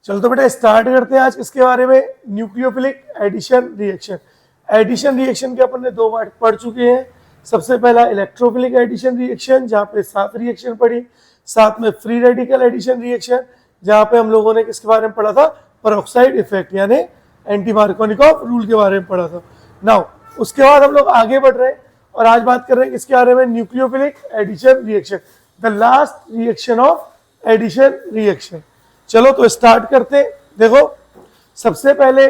चलो तो बेटा स्टार्ट करते हैं आज किसके बारे में, nucleophilic addition reaction. Addition reaction के अपन ने 2 बार पढ़ चुके हैं। सबसे पहला इलेक्ट्रोफिलिक एडिशन रिएक्शन जहाँ पे 7 रिएक्शन पढ़ी, साथ में फ्री रेडिकल एडिशन रिएक्शन जहाँ पे हम लोगों ने किसके बारे में पढ़ा था, पेरोक्साइड इफेक्ट यानी एंटी मार्कोनिकॉफ रूल के बारे में पढ़ा था। नाउ उसके बाद हम लोग आगे बढ़ रहे हैं और आज बात कर रहे हैं किसके बारे में, nucleophilic addition reaction, the last reaction of addition reaction. चलो तो स्टार्ट करते। देखो सबसे पहले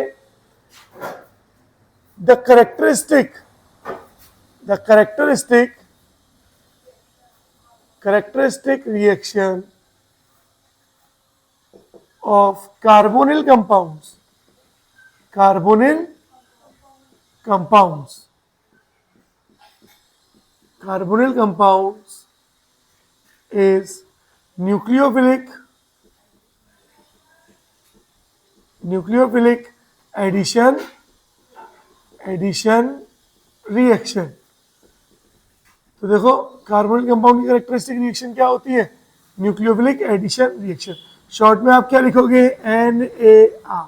the characteristic reaction of carbonyl compounds is nucleophilic addition reaction. तो देखो कार्बोनिल कंपाउंड की कैरेक्टरिस्टिक रिएक्शन क्या होती है, न्यूक्लियोफिलिक एडिशन रिएक्शन। शॉर्ट में आप क्या लिखोगे, NAR।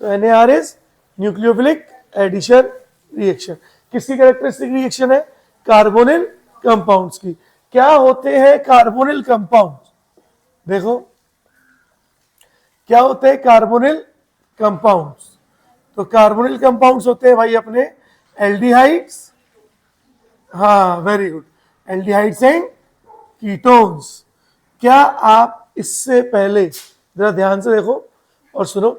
तो NAR is nucleophilic addition reaction. किसकी कैरेक्टरिस्टिक रिएक्शन है, कार्बोनिल कंपाउंड्स की। क्या होते हैं कार्बोनिल कंपाउंड्स, देखो क्या होते हैं कार्बोनिल कंपाउंड्स। तो कार्बोनिल कंपाउंड्स होते हैं भाई अपने एल्डिहाइड्स, हाँ very good, aldehydes and ketones. क्या आप इससे पहले जरा ध्यान से देखो और सुनो,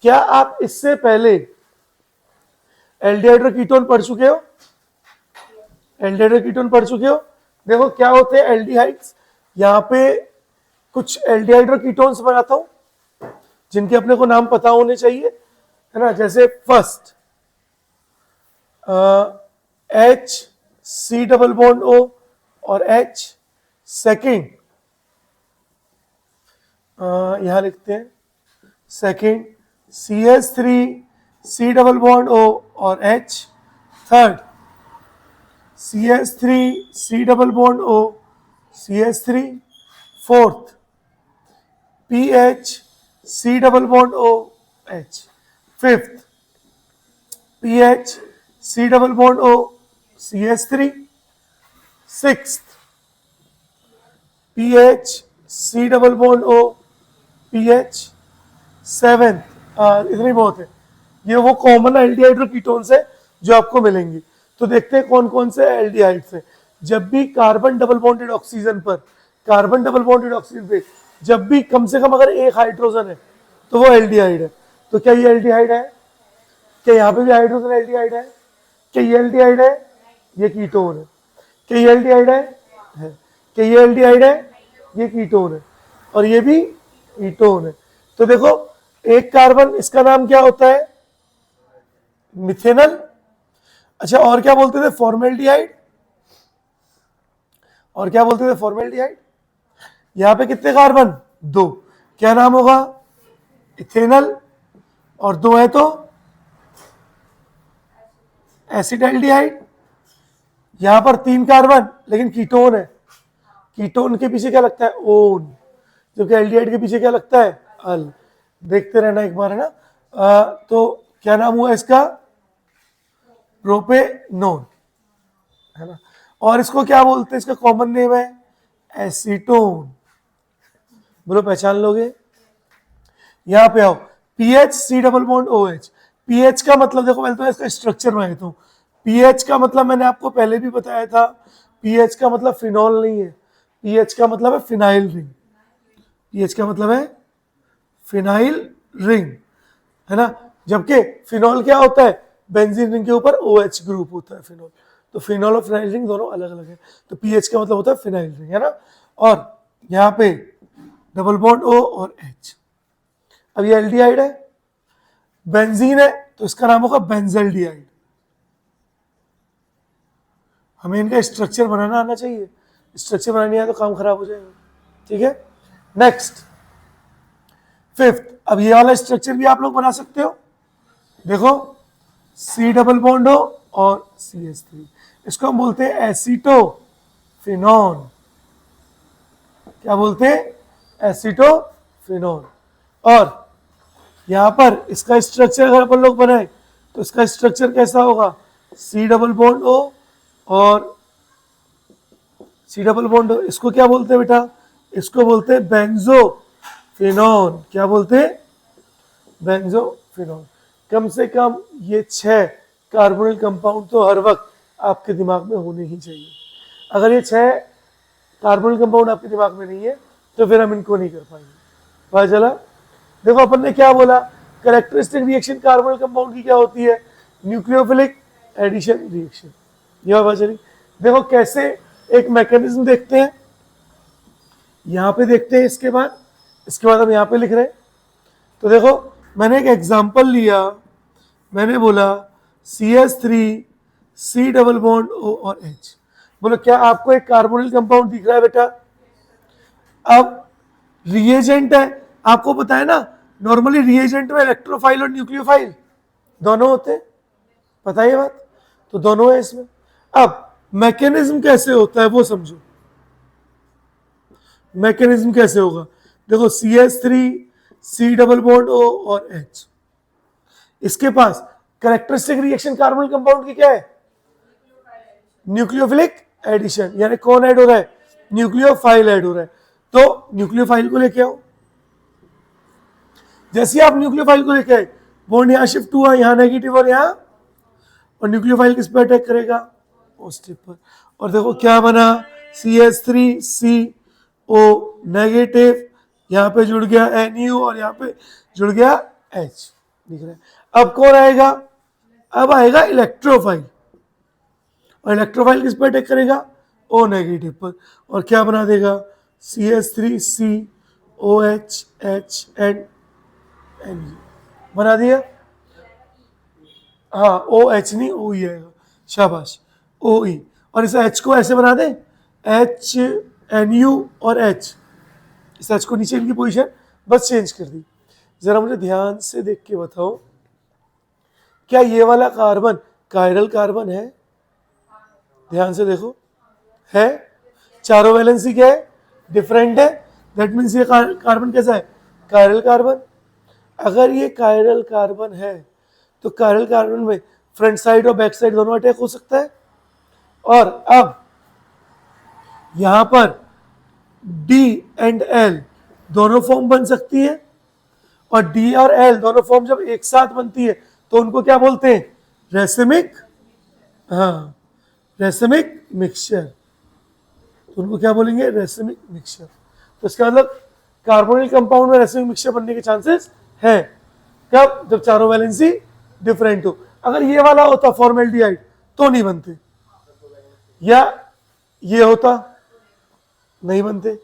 क्या आप इससे पहले एल्डिहाइड और कीटोन पढ़ चुके हो, देखो क्या होते हैं एल्डिहाइड्स। यहां पे कुछ एल्डिहाइड और कीटोन्स बनाता हूं जिनके अपने को नाम पता होने चाहिए, है ना। जैसे फर्स्ट HC+O और H, सेकेंड यहां लिखते हैं सेकेंड CH3C+O और H, third CH3C+O CH3, fourth PHC+OH, fifth PHC+O CH3, sixth PHC+O PH, seventh, इतनी बहुत है। ये वो कॉमन एल्डिहाइड और कीटोन्स है जो आपको मिलेंगे। तो देखते हैं कौन कौन से एल्डिहाइड्स हैं। जब भी कार्बन डबल बॉन्डेड ऑक्सीजन पे जब भी कम से कम अगर एक हाइड्रोजन है तो वो एल्डिहाइड है। तो क्या ये एल्डिहाइड है, क्या यहाँ पे भी हाइड्रोजन एल्डिहाइड है, क्या ये एल्डिहाइड है, ये कीटोन है, क्या ये एल्डिहाइड है, क्या ये एल्डिहाइड है, ये कीटोन है, और ये भी कीटोन है। तो देखो एक कार्बन, इसका नाम क्या होता है, मिथेनल। अच्छा और क्या बोलते थे, फॉर्मेल्डिहाइड। यहां पे कितने कार्बन, 2, क्या नाम होगा, इथेनल। और 2 है तो एसिटाल्डिहाइड। यहां पर 3 कार्बन लेकिन कीटोन है, कीटोन के पीछे क्या लगता है, ओन, जबकि एल्डिहाइड के पीछे क्या लगता है, अल। देखते रहना एक बार, है ना। तो क्या नाम हुआ इसका, प्रोपेनोन, है ना। और इसको क्या बोलते हैं, इसका कॉमन नेम है एसीटोन। बोलो पहचान लोगे। यहां पे आओ, PHC+OH। पीएच का मतलब देखो, पहले तो इसका स्ट्रक्चर मैं देता हूं। पीएच का मतलब मैंने आपको पहले भी बताया था, पीएच का मतलब फिनॉल नहीं है, पीएच का मतलब है फिनाइल रिंग। पीएच का मतलब है फिनाइल रिंग, है ना। जबकि फिनॉल क्या होता है, बेंजीन रिंग के ऊपर OH ग्रुप होता है फिनॉल। तो फिनॉल और फिनाइल रिंग दोनों अलग अलग है। तो पीएच का मतलब होता है फिनाइल रिंग, है ना। और यहाँ पे डबल बॉन्ड O और H। अब ये एल्डिहाइड है, बेंजीन है तो इसका नाम होगा बेंजल्डिहाइड। हमें इनका स्ट्रक्चर बनाना आना चाहिए, स्ट्रक्चर बनानी है तो काम खराब हो जाएगा, ठीक है। नेक्स्ट फिफ्थ, अब ये वाला स्ट्रक्चर भी आप लोग बना सकते हो। देखो C+O और CH3, इसको हम बोलते हैं एसीटोफिनॉन। क्या बोलते हैं, एसीटोफिनॉन। और यहां पर इसका स्ट्रक्चर अगर अपन लोग बनाए तो इसका स्ट्रक्चर कैसा होगा, सी डबल बॉन्ड ओ और सी डबल बॉन्ड ओ। इसको क्या बोलते हैं बेटा, इसको बोलते हैं बेंजोफिनोन। क्या बोलते हैं, बेंजोफिनोन। कम से कम ये 6 कार्बोनिल कंपाउंड तो हर वक्त आपके दिमाग में होने ही चाहिए। अगर ये 6 कार्बोनिल कंपाउंड आपके दिमाग में नहीं है तो फिर हम इनको नहीं कर पाएंगे। पता चला। देखो अपन ने क्या बोला, कैरेक्टरिस्टिक रिएक्शन कार्बोनिल कंपाउंड की क्या होती है, न्यूक्लियोफिलिक एडिशन रिएक्शन। यह पता चली। देखो कैसे एक मैकेनिज्म देखते हैं, यहां पे देखते हैं, इसके बाद हम यहां पे लिख रहे हैं। तो देखो मैंने एक एग्जांपल लिया, मैंने बोला CH3 C double bond O और H। बोलो क्या आपको एक कार्बोनिल कंपाउंड दिख रहा है बेटा। अब रिएजेंट है, आपको पता है ना नॉर्मली रिएजेंट में इलेक्ट्रोफाइल और न्यूक्लियोफाइल दोनों होते हैं, पता है ये बात, तो दोनों है इसमें। अब मैकेनिज्म कैसे होता है वो समझो। मैकेनिज्म कैसे होगा, देखो CH3 C double bond O और H, इसके पास कैरेक्टरिस्टिक रिएक्शन कार्बोनिल कंपाउंड की क्या है, न्यूक्लियोफिलिक एडिशन। यानी कौन ऐड हो रहा है, न्यूक्लियोफाइल ऐड हो रहा है। तो न्यूक्लियोफाइल को लेके आओ, जैसे आप न्यूक्लियोफाइल को लेके आए बॉन्ड यहां शिफ्ट हुआ, यहां नेगेटिव और यहां, और न्यूक्लियोफाइल किस पर अटैक करेगा, पॉजिटिव पर। और देखो क्या बना, CH3CO नेगेटिव, यहां पे जुड़ गया NU और यहां पे जुड़ गया H, दिख रहा है। अब कौन आएगा, अब आएगा इलेक्ट्रोफाइल, और इलेक्ट्रोफाइल किस पर अटैक करेगा, O नेगेटिव पर, और क्या बना देगा CH3COH H NU बना दिया। हाँ OH नहीं OE आएगा, शाबाश OE। और इस H को ऐसे बना दे HNU और H, इस H को नीचे इनकी पोजीशन बस चेंज कर दी। जरा मुझे ध्यान से देख के बताओ, क्या ये वाला कार्बन कायरल कार्बन है, ध्यान से देखो है, चारों वैलेंसी क्या है, डिफरेंट है, दैट मीन्स ये कार्बन कैसा है, कायरल कार्बन। अगर ये कायरल कार्बन है तो कायरल कार्बन में फ्रंट साइड और बैक साइड दोनों अटैक हो सकता है। और अब यहां पर D एंड L दोनों फॉर्म बन सकती है, और D और L दोनों फॉर्म जब एक साथ बनती है तो उनको क्या बोलते हैं, रेसिमिक, हाँ रेसिमिक मिक्सचर। तो उनको क्या बोलेंगे, रेसिमिक मिक्सचर। तो इसका मतलब कार्बोनिल कंपाउंड में रेसिमिक मिक्सचर बनने के चांसेस है, कब, जब चारों वैलेंसी डिफरेंट हो। अगर ये वाला होता फॉर्मेल्डिहाइड तो नहीं बनते, या ये होता नहीं बनते,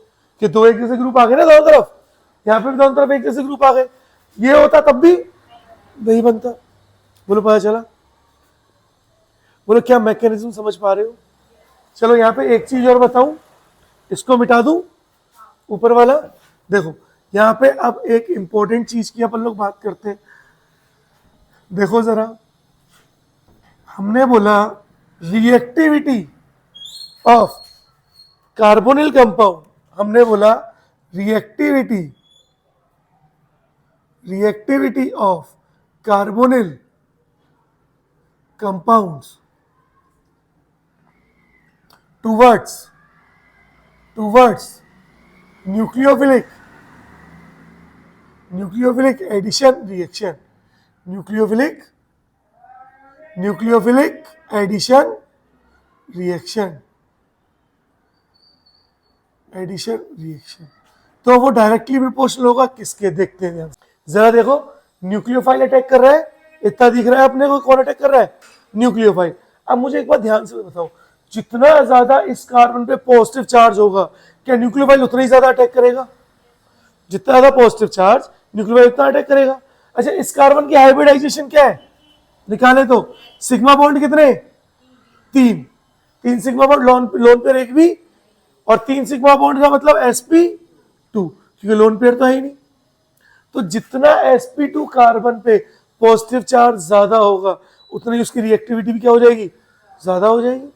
कि दो एक जैसे ग्रुप आ गए ना दोनों तरफ, यहां पे भी दोनों तरफ एक जैसे ग्रुप आ गए, ये होता तब भी नहीं बनता। बोलो पता चला, बोलो क्या मैकेनिज्म समझ पा रहे हो। चलो यहां पे एक चीज और बताऊं, इसको मिटा दूं ऊपर वाला। देखो यहां पे अब एक इंपॉर्टेंट चीज की अपन लोग बात करते हैं। देखो जरा, हमने बोला रिएक्टिविटी ऑफ कार्बोनिल कंपाउंड, हमने बोला reactivity of carbonyl compounds towards nucleophilic addition reaction, nucleophilic addition reaction. तो वो डायरेक्टली प्रोपोर्शनल होगा किसके, देखते हैं जरा। देखो न्यूक्लियोफाइल अटैक कर रहा है, इतना दिख रहा है अपने को, कौन अटैक कर रहा है, न्यूक्लियोफाइल। अब मुझे एक बात ध्यान से बताओ, जितना ज्यादा इस कार्बन पे पॉजिटिव चार्ज होगा, क्या न्यूक्लियोफाइल उतना ही ज्यादा अटैक करेगा, जितना ज्यादा पॉजिटिव चार्ज न्यूक्लियोफाइल उतना अटैक करेगा। अच्छा इस कार्बन की हाइब्रिडाइजेशन क्या है, निकाले तो सिग्मा बॉन्ड कितने, 3 सिग्मा बॉन्ड, लोन पेयर एक भी, और 3 सिग्मा बॉन्ड का मतलब sp2, क्योंकि लोन पेयर तो है ही नहीं। तो जितना sp2 कार्बन पे पॉजिटिव चार्ज ज्यादा होगा उतना ही उसकी रिएक्टिविटी भी क्या हो जाएगी, ज्यादा हो जाएगी।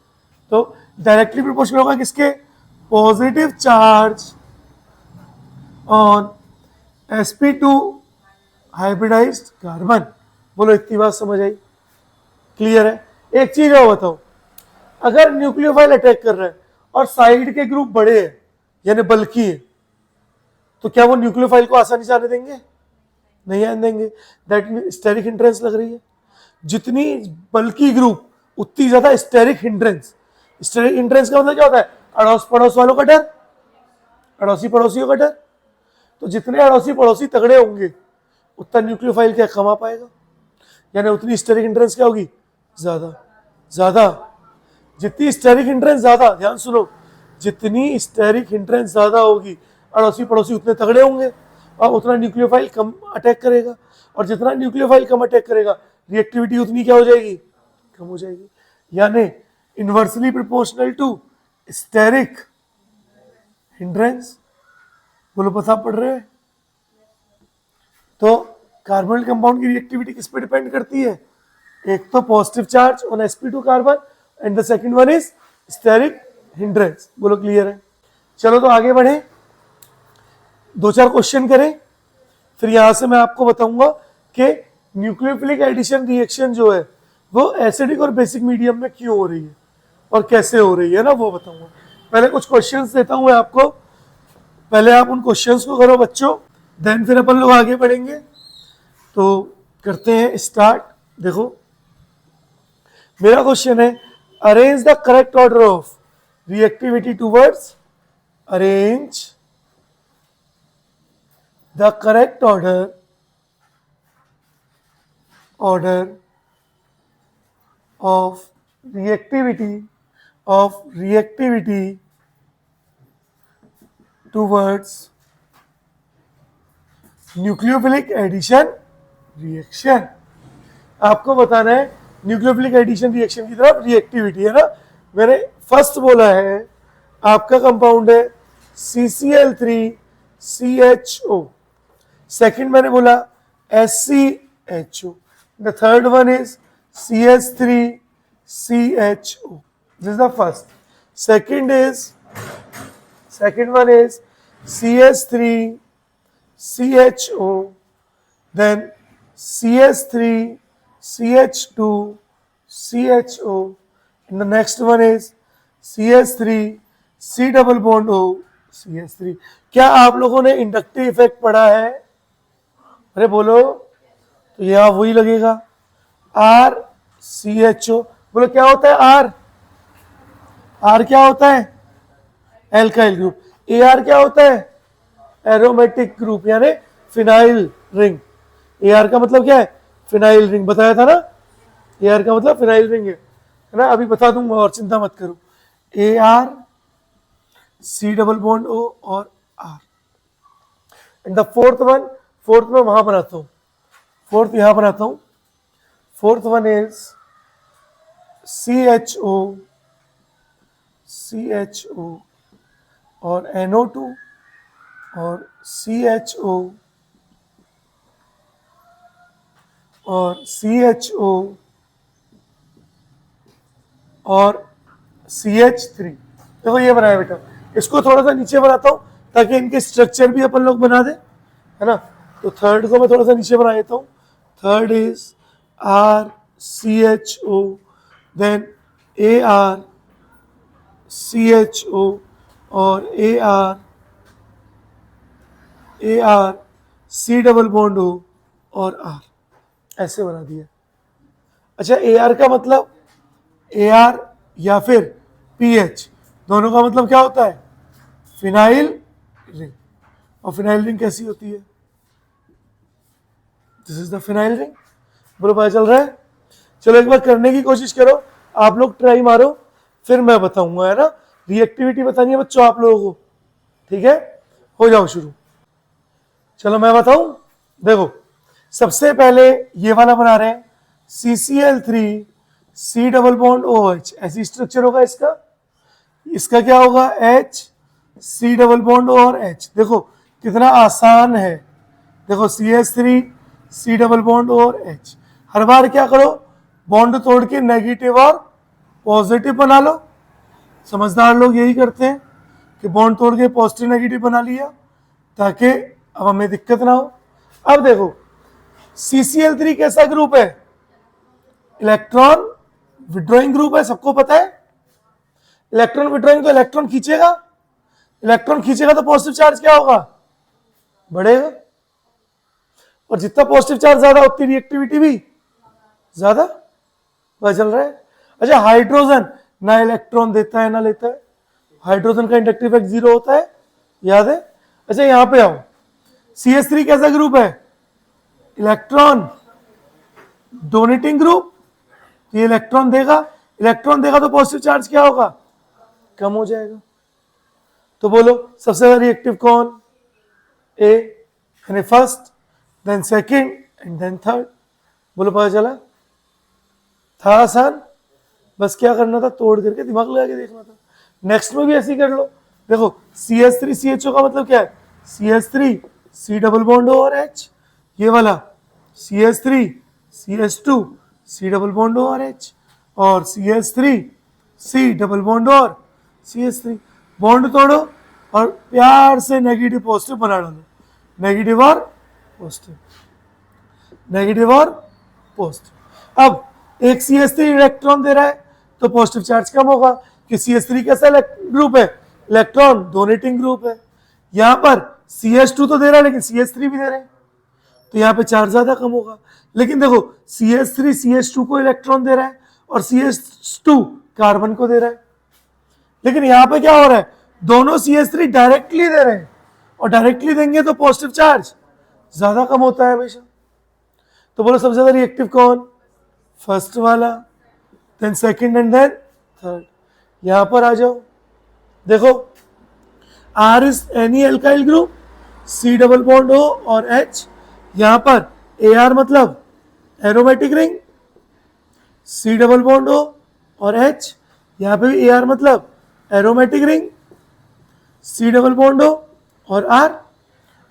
तो डायरेक्टली प्रोपोर्शनल होगा किसके, positive charge on sp2 hybridised carbon. बोलो इतनी बात समझ आई? क्लियर है? एक चीज और बताओ, अगर न्यूक्लियोफाइल अटैक कर रहा है और साइड के ग्रुप बड़े हैं यानी बल्कि है, तो क्या वो न्यूक्लियोफाइल को आसानी से आने देंगे? नहीं आने देंगे। दैट मीन स्टेरिक हिंड्रेंस लग रही है। जितनी बल्कि ग्रुप उतनी ज्यादा स्टेरिक हिंड्रेंस। स्टेरिक हिंड्रेंस का मतलब क्या होता है? अड़ोस पड़ोस वालों का डर, अड़ोसी पड़ोसियों का डर। तो जितने अड़ोसी पड़ोसी तगड़े होंगे उतना न्यूक्लियोफाइल क्या कम आ पाएगा, यानी उतनी स्टेरिक हिंड्रेंस क्या होगी? ज्यादा। ज्यादा जितनी स्टेरिक हिंड्रेंस ज्यादा, ध्यान सुनो, जितनी स्टेरिक हिंड्रेंस ज्यादा होगी अड़ोसी पड़ोसी उतने तगड़े होंगे और उतना न्यूक्लियोफाइल कम अटैक करेगा। और जितना न्यूक्लियोफाइल कम अटैक करेगा रिएक्टिविटी उतनी क्या हो जाएगी? कम हो जाएगी। यानी inversely proportional to steric hindrance. बोलो पता पड़ रहे हैं? तो कार्बोनिल कंपाउंड की रिएक्टिविटी किस पे डिपेंड करती है? एक तो positive charge on sp2 carbon and the second one is steric hindrance. बोलो क्लियर है? चलो तो आगे बढ़े, दो चार क्वेश्चन करें, फिर यहां से मैं आपको बताऊंगा कि न्यूक्लियोफिलिक एडिशन रिएक्शन जो है वो एसिडिक और बेसिक मीडियम में क्यों हो रही है और कैसे हो रही है ना, वो बताऊंगा। पहले कुछ क्वेश्चंस देता हूं मैं आपको, पहले आप उन क्वेश्चंस को करो बच्चों, देन फिर अपन लोग आगे बढ़ेंगे। तो करते हैं स्टार्ट। देखो मेरा क्वेश्चन है, arrange the correct order of reactivity towards, arrange the correct order of reactivity towards nucleophilic addition reaction. आपको बताना है न्यूक्लियोफिलिक एडिशन रिएक्शन की तरफ रिएक्टिविटी, है ना। मैंने फर्स्ट बोला है आपका कंपाउंड है CCl3CHO, सेकंड मैंने बोला SCHO, the third one is CH3CHO। This is the first. second one is CH3CHO, then CH3CH2CHO, and the next one is CH3C double bond O CH3। क्या आप लोगों ने इंडक्टिव इफेक्ट पढ़ा है? अरे बोलो, तो यहां वही लगेगा RCHO। बोलो क्या होता है R? R क्या होता है? Alkyl group. AR क्या होता है? एरोमेटिक ग्रुप यानी फिनाइल रिंग। AR का मतलब क्या है? फिनाइल रिंग, बताया था ना। AR का मतलब फिनाइल रिंग है ना, अभी बता दूंगा और चिंता मत करो। AR C double bond O और R। एंड द फोर्थ मैं वहां बनाता हूं, फोर्थ यहां बनाता हूं। फोर्थ वन इज CHO और NO2 और CHO और CHO और CH3। देखो ये बनाया बेटा, इसको थोड़ा सा नीचे बनाता हूं ताकि इनके स्ट्रक्चर भी अपन लोग बना दे, है ना। तो थर्ड को मैं थोड़ा सा नीचे बना देता हूं। Third is RCHO, then ARCHO और ARC डबल बॉन्ड O और R, ऐसे बना दिया। अच्छा AR का मतलब AR या फिर PH, दोनों का मतलब क्या होता है? Phenyl ring. और फिनाइल रिंग कैसी होती है? This is the phenyl ring. बोलो पता चल रहा है? चलो एक बार करने की कोशिश करो, आप लोग ट्राई मारो, फिर मैं बताऊंगा, है ना। रिएक्टिविटी बतानी है बच्चों आप लोगों को, ठीक है? हो जाओ शुरू। चलो मैं बताऊं, देखो सबसे पहले ये वाला बना रहे हैं CCl3C डबल बॉन्ड OH, ऐसी स्ट्रक्चर होगा इसका। इसका क्या होगा? HC डबल बॉन्ड और H। देखो कितना आसान है, देखो CH3C डबल बॉन्ड और H। हर बार क्या करो, बॉन्ड तोड़ के नेगेटिव और पॉजिटिव बना लो। समझदार लोग यही करते हैं कि बॉन्ड तोड़ के पॉजिटिव नेगेटिव बना लिया ताकि अब हमें दिक्कत ना हो। अब देखो CCl3 कैसा ग्रुप है, इलेक्ट्रॉन विड्रॉइंग ग्रुप है, सबको पता है। इलेक्ट्रॉन विड्रॉइंग तो इलेक्ट्रॉन खींचेगा, इलेक्ट्रॉन खींचेगा तो पॉजिटिव चार्ज क्या होगा, बढ़ेगा, और जितना पॉजिटिव चार्ज ज्यादा उतनी रिएक्टिविटी भी ज्यादा। पता चल रहा है। अच्छा हाइड्रोजन ना इलेक्ट्रॉन देता है ना लेता है, हाइड्रोजन का इंडक्टिव इफेक्ट 0 होता है, याद है। अच्छा यहां पे आओ, CH3 कैसा ग्रुप है, इलेक्ट्रॉन डोनेटिंग ग्रुप, ये इलेक्ट्रॉन देगा, इलेक्ट्रॉन देगा तो पॉजिटिव चार्ज क्या होगा, कम हो जाएगा। तो बोलो सबसे ज्यादा रिएक्टिव कौन, ए, यानी first, then second and then third. बोलो पता चला, था आसान, बस क्या करना था, तोड़ करके दिमाग लगा के देखना था। नेक्स्ट में भी ऐसे ही कर लो। देखो CH3 CHO का मतलब क्या है, CH3 C डबल बॉन्ड और H, ये वाला CH3 CH2 C double bond और H, और CH3 C डबल बॉन्ड और CH3। बॉन्ड तोड़ो और प्यार से नेगेटिव पॉजिटिव बना डालो, नेगेटिव और पॉजिटिव, नेगेटिव और पॉजिटिव। अब एक CH3 इलेक्ट्रॉन दे रहा है तो पॉजिटिव चार्ज कम होगा, कि CH3 कैसा ग्रुप है, इलेक्ट्रॉन डोनेटिंग ग्रुप है। यहां पर CH2 तो दे रहा है लेकिन CH3 भी दे रहे हैं, तो यहां पे चार्ज ज्यादा कम होगा। लेकिन देखो CH3 CH2 को इलेक्ट्रॉन दे रहा है और CH2 कार्बन को दे रहा है, लेकिन यहां पे क्या हो रहा है, दोनों CH3 डायरेक्टली दे रहे हैं, और डायरेक्टली देंगे तो पॉजिटिव चार्ज ज्यादा कम होता है हमेशा। तो बोलो सबसे ज्यादा रिएक्टिव कौन, फर्स्ट वाला, then second and then third. यहां पर आ जाओ, देखो R is any alkyl group, C double bond O और H, यहां पर AR मतलब aromatic ring, C double bond O और H, यहां पे भी AR मतलब aromatic ring, C double bond O और R।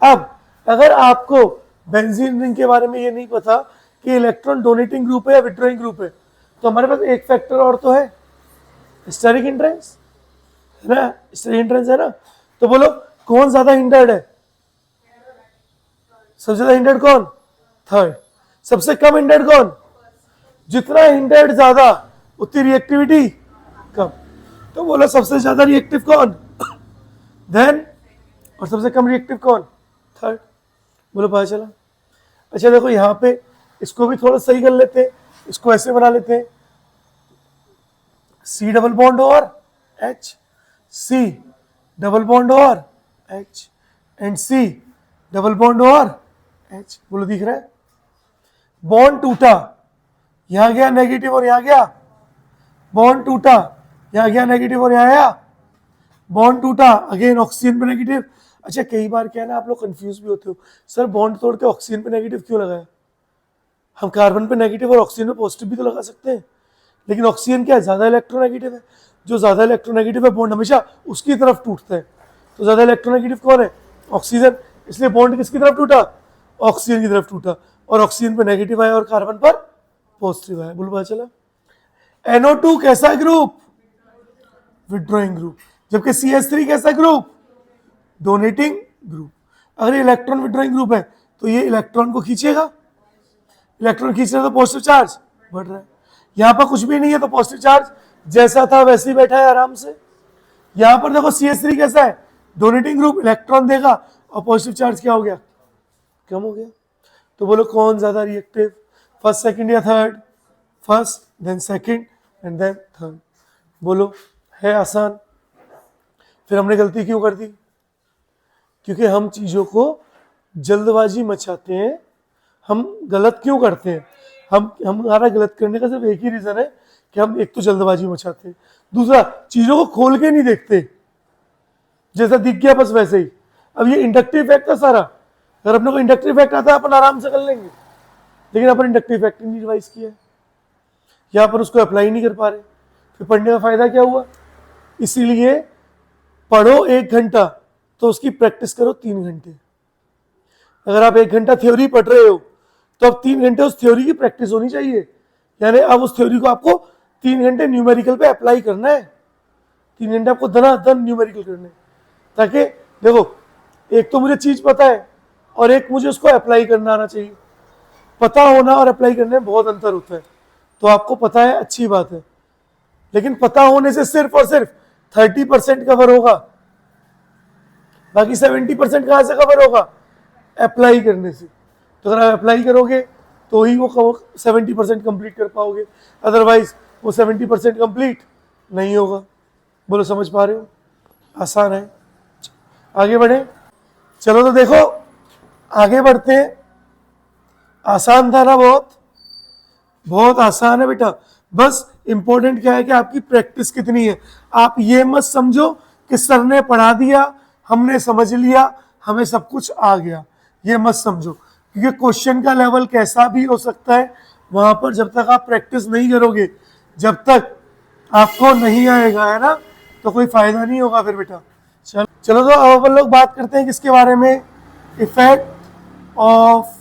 अब अगर आपको बेंजीन रिंग के बारे में ये नहीं पता कि इलेक्ट्रॉन डोनेटिंग ग्रुप है या विड्रॉइंग ग्रुप है, तो हमारे पास एक फैक्टर और तो है, स्टेरिक हिंड्रेंस है ना, स्टेरिक हिंड्रेंस है ना। तो बोलो कौन ज्यादा हिंडर्ड है, सबसे ज्यादा हिंडर्ड कौन, थर्ड। सबसे कम हिंडर्ड कौन, जितना हिंडर्ड ज्यादा उतनी रिएक्टिविटी कम। तो बोलो सबसे ज्यादा रिएक्टिव कौन, देन, और सबसे कम रिएक्टिव कौन, थर्ड। बोलो पता चला। अच्छा देखो यहां पे इसको भी थोड़ा सही कर लेते हैं, इसको ऐसे बना लेते हैं, C डबल बॉन्ड और H, C डबल बॉन्ड और H and C double bond और H। बोलो दिख रहा है, बॉन्ड टूटा, यहां गया नेगेटिव और यहां गया, बॉन्ड टूटा, यहां गया नेगेटिव और यहां आया, बॉन्ड टूटा, अगेन ऑक्सीजन पे नेगेटिव। अच्छा कई बार क्या है ना, आप लोग कंफ्यूज भी होते हो, सर बॉन्ड तोड़ के ऑक्सीजन पे नेगेटिव क्यों लगाया, हम कार्बन पे नेगेटिव और ऑक्सीजन पे पॉजिटिव भी तो लगा सकते हैं, लेकिन ऑक्सीजन क्या है, ज्यादा इलेक्ट्रोनेगेटिव है, जो ज्यादा इलेक्ट्रोनेगेटिव है बॉन्ड हमेशा उसकी तरफ टूटता है, तो ज्यादा इलेक्ट्रोनेगेटिव कौन है, ऑक्सीजन, इसलिए बॉन्ड किसकी तरफ टूटा, ऑक्सीजन की तरफ टूटा, और ऑक्सीजन पे नेगेटिव आया और कार्बन पर पॉजिटिव आया। बोलो पता चला। NO2 कैसा ग्रुप, विड्रॉइंग ग्रुप, जबकि CH3 कैसा ग्रुप, डोनेटिंग ग्रुप। अगर ये इलेक्ट्रॉन विड्रॉइंग ग्रुप है तो ये इलेक्ट्रॉन को खींचेगा, इलेक्ट्रॉन खींच रहा है तो पॉजिटिव चार्ज बढ़ रहा है, यहां पर कुछ भी नहीं है तो पॉजिटिव चार्ज जैसा था वैसे ही बैठा है आराम से। यहां पर देखो CH3 कैसा है, डोनेटिंग ग्रुप, इलेक्ट्रॉन देगा और पॉजिटिव चार्ज क्या हो गया, कम हो गया। तो बोलो कौन ज्यादा रिएक्टिव, फर्स्ट सेकंड या थर्ड, first then second and then third. बोलो है आसान। फिर हमने गलती क्यों कर दी, क्योंकि हम चीजों को जल्दबाजी मचाते हैं। हम गलत क्यों करते हैं, हमारा गलत करने का सिर्फ एक ही रीजन है कि हम एक तो जल्दबाजी मचाते हैं, दूसरा चीजों को खोल के नहीं देखते, जैसा दिख गया बस वैसे ही। अब ये इंडक्टिव इफेक्ट है सारा, अगर अपने को इंडक्टिव इफेक्ट आता है अपन आराम से कर लेंगे, लेकिन अपन इंडक्टिव इफेक्ट नहीं रिवाइज किया है, यहाँ पर उसको अप्लाई नहीं कर पा रहे, फिर पढ़ने का फायदा क्या हुआ। इसीलिए पढ़ो 1 घंटा तो उसकी प्रैक्टिस करो 3 घंटे। अगर आप 1 घंटा थ्योरी पढ़ रहे हो तो अब 3 घंटे उस थ्योरी की प्रैक्टिस होनी चाहिए, यानी अब उस थ्योरी को आपको 3 घंटे न्यूमेरिकल पे अप्लाई करना है, 3 घंटे आपको धनाधन न्यूमेरिकल करने, ताकि देखो एक तो मुझे चीज पता है और एक मुझे उसको अप्लाई करना आना चाहिए। पता होना और अप्लाई करने में बहुत अंतर होता है। तो आपको पता है, अच्छी बात है, लेकिन पता होने से सिर्फ और सिर्फ 30% कवर होगा, बाकी 70% कहां से कवर होगा? अप्लाई करने से। तो अगर आप अप्लाई करोगे तो ही वो 70% कंप्लीट कर पाओगे, अदरवाइज वो 70% कंप्लीट नहीं होगा। बोलो, समझ पा रहे हो? आसान है। आगे बढ़े, चलो तो देखो आगे बढ़ते हैं। आसान था ना? बहुत बहुत आसान है बेटा। बस इंपॉर्टेंट क्या है कि आपकी प्रैक्टिस कितनी है। आप ये मत समझो कि सर ने पढ़ा दिया, हमने समझ लिया, हमें सब कुछ आ गया, ये मत समझो, क्योंकि क्वेश्चन का लेवल कैसा भी हो सकता है। वहां पर जब तक आप प्रैक्टिस नहीं करोगे, जब तक आपको नहीं आएगा, है ना, तो कोई फायदा नहीं होगा फिर बेटा। चलो तो अब अपन लोग बात करते हैं किसके बारे में? Effect of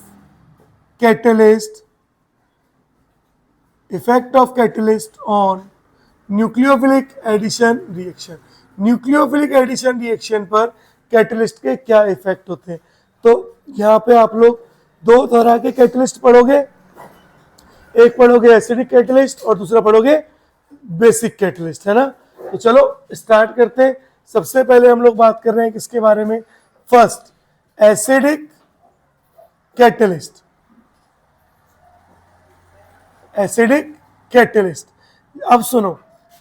catalyst, effect of catalyst on nucleophilic addition reaction. Nucleophilic addition reaction पर कैटलिस्ट के क्या इफेक्ट होते हैं? तो यहाँ पे आप लोग दो तरह के कैटलिस्ट पढ़ोगे, एक पढ़ोगे एसिडिक कैटलिस्ट और दूसरा पढ़ोगे बेसिक कैटलिस्ट, है ना। तो चलो स्टार्ट करते हैं। सबसे पहले हम लोग बात कर रहे हैं किसके बारे में? First, acidic catalyst. Acidic catalyst, अब सुनो,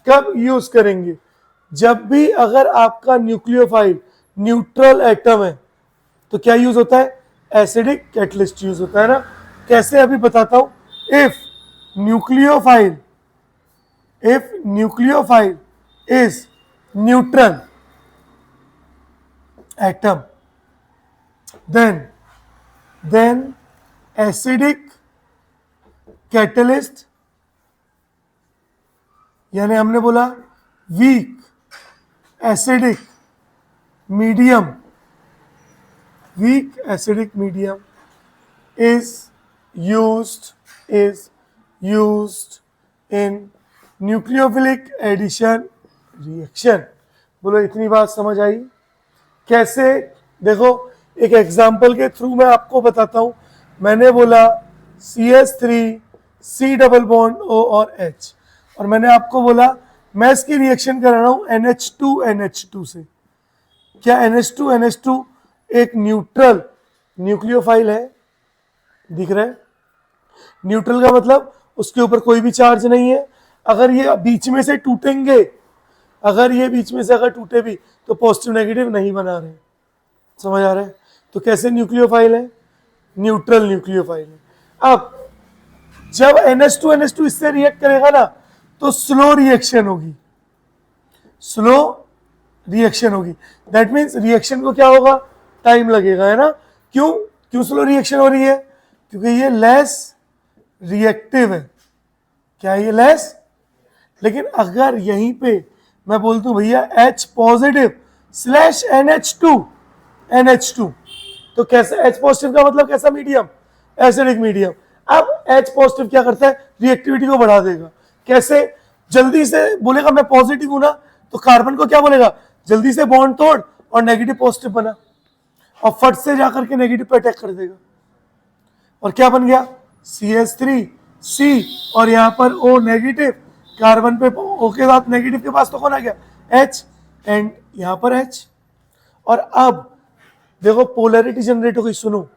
कब यूज करेंगे? जब भी अगर आपका न्यूक्लियोफाइल न्यूट्रल एटम है तो क्या यूज होता है? एसिडिक कैटलिस्ट यूज होता है ना। कैसे? अभी बताता हूं। If nucleophile is neutral atom, then acidic catalyst, यानी हमने बोला weak acidic medium, weak acidic medium is used in nucleophilic addition reaction। बोलो, इतनी बात समझ आई? कैसे? देखो एक एग्जाम्पल के थ्रू मैं आपको बताता हूं। मैंने बोला CH3 C double bond O और H, और मैंने आपको बोला मैं इसकी रिएक्शन कर रहा हूं NH2 से। क्या NH2 एक न्यूट्रल न्यूक्लियोफाइल है? दिख रहा है? न्यूट्रल का मतलब उसके ऊपर कोई भी चार्ज नहीं है। अगर ये बीच में से टूटेंगे, अगर ये बीच में से अगर टूटे भी तो पॉजिटिव नेगेटिव नहीं बना रहे। समझ आ रहा है? तो कैसे न्यूक्लियोफाइल है? न्यूट्रल न्यूक्लियोफाइल है। अब जब NH2 इससे रिएक्ट करेगा ना तो स्लो रिएक्शन होगी, स्लो रिएक्शन होगी। दैट मीन्स रिएक्शन को क्या होगा? टाइम लगेगा, है ना। क्यों स्लो रिएक्शन हो रही है? क्योंकि ये लेस रिएक्टिव है। क्या ये लेस? लेकिन अगर यहीं पे मैं बोल दूं भैया H पॉजिटिव स्लैश NH2, तो कैसे? H पॉजिटिव का मतलब कैसा मीडियम? Acidic medium. अब H पॉजिटिव क्या करता है? रिएक्टिविटी को बढ़ा देगा। कैसे? जल्दी से बोलेगा मैं पॉजिटिव हूं ना, तो कार्बन को क्या बोलेगा? जल्दी से बॉन्ड तोड़ और नेगेटिव पॉजिटिव बना, और फट से जाकर के नेगेटिव पे अटैक कर देगा। और क्या बन गया? CH3C और यहां पर O नेगेटिव, कार्बन पे O के साथ नेगेटिव के पास तो कौन आ गया? H, एंड यहां पर H। और अब देखो पोलैरिटी जनरेट हो गई। सुनो,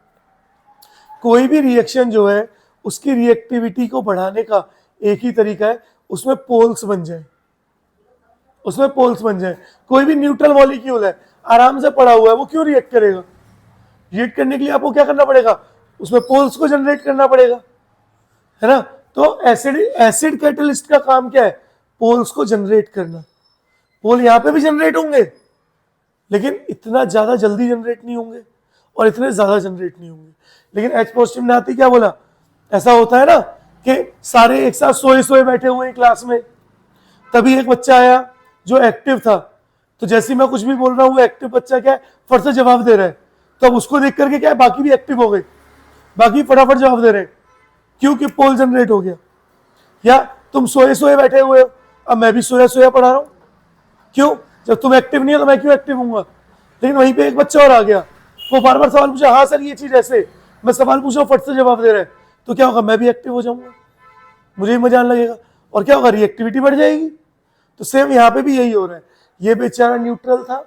कोई भी रिएक्शन जो है उसकी रिएक्टिविटी को बढ़ाने का एक ही तरीका है, उसमें पोल्स बन जाए, उसमें पोल्स बन जाए। कोई भी न्यूट्रल मॉलिक्यूल है, आराम से पड़ा हुआ है, वो क्यों रिएक्ट करेगा? रिएक्ट करने के लिए आपको क्या करना पड़ेगा? उसमें पोल्स को जनरेट करना पड़ेगा, है ना। तो एसिड कैटलिस्ट का काम क्या है? पोल्स को जनरेट करना। पोल यहां पे भी जनरेट होंगे, लेकिन इतना ज्यादा जल्दी जनरेट नहीं होंगे और इतने ज्यादा जनरेट नहीं होंगे। लेकिन H पॉजिटिव ने आती क्या बोला? ऐसा होता है ना कि सारे एक साथ सोए बैठे हुए हैं क्लास में, तभी एक बच्चा आया जो एक्टिव था, तो जैसे मैं कुछ भी बोल रहा हूँ एक्टिव बच्चा क्या है? फट से जवाब दे रहा है। तो अब उसको देख करके क्या है? बाकी भी एक्टिव हो गए, बाकी फटाफट जवाब दे रहे हैं, क्योंकि पोल जनरेट हो गया। या तुम सोए बैठे हुए हो, अब मैं भी सोया पढ़ा रहा हूं। क्यों? जब तुम एक्टिव नहीं हो तो मैं क्यों एक्टिव हूंगा? लेकिन वहीं पे एक बच्चा और आ गया, वो बार बार सवाल पूछा, हाँ सर ये चीज ऐसे, मैं सवाल पूछा फट से जवाब दे रहा है, तो क्या होगा, मैं भी एक्टिव हो जाऊंगा, मुझे भी मजा आने लगेगा, और क्या होगा, रिएक्टिविटी बढ़ जाएगी। तो सेम यहाँ पे भी यही हो रहा है, ये बेचारा न्यूट्रल था,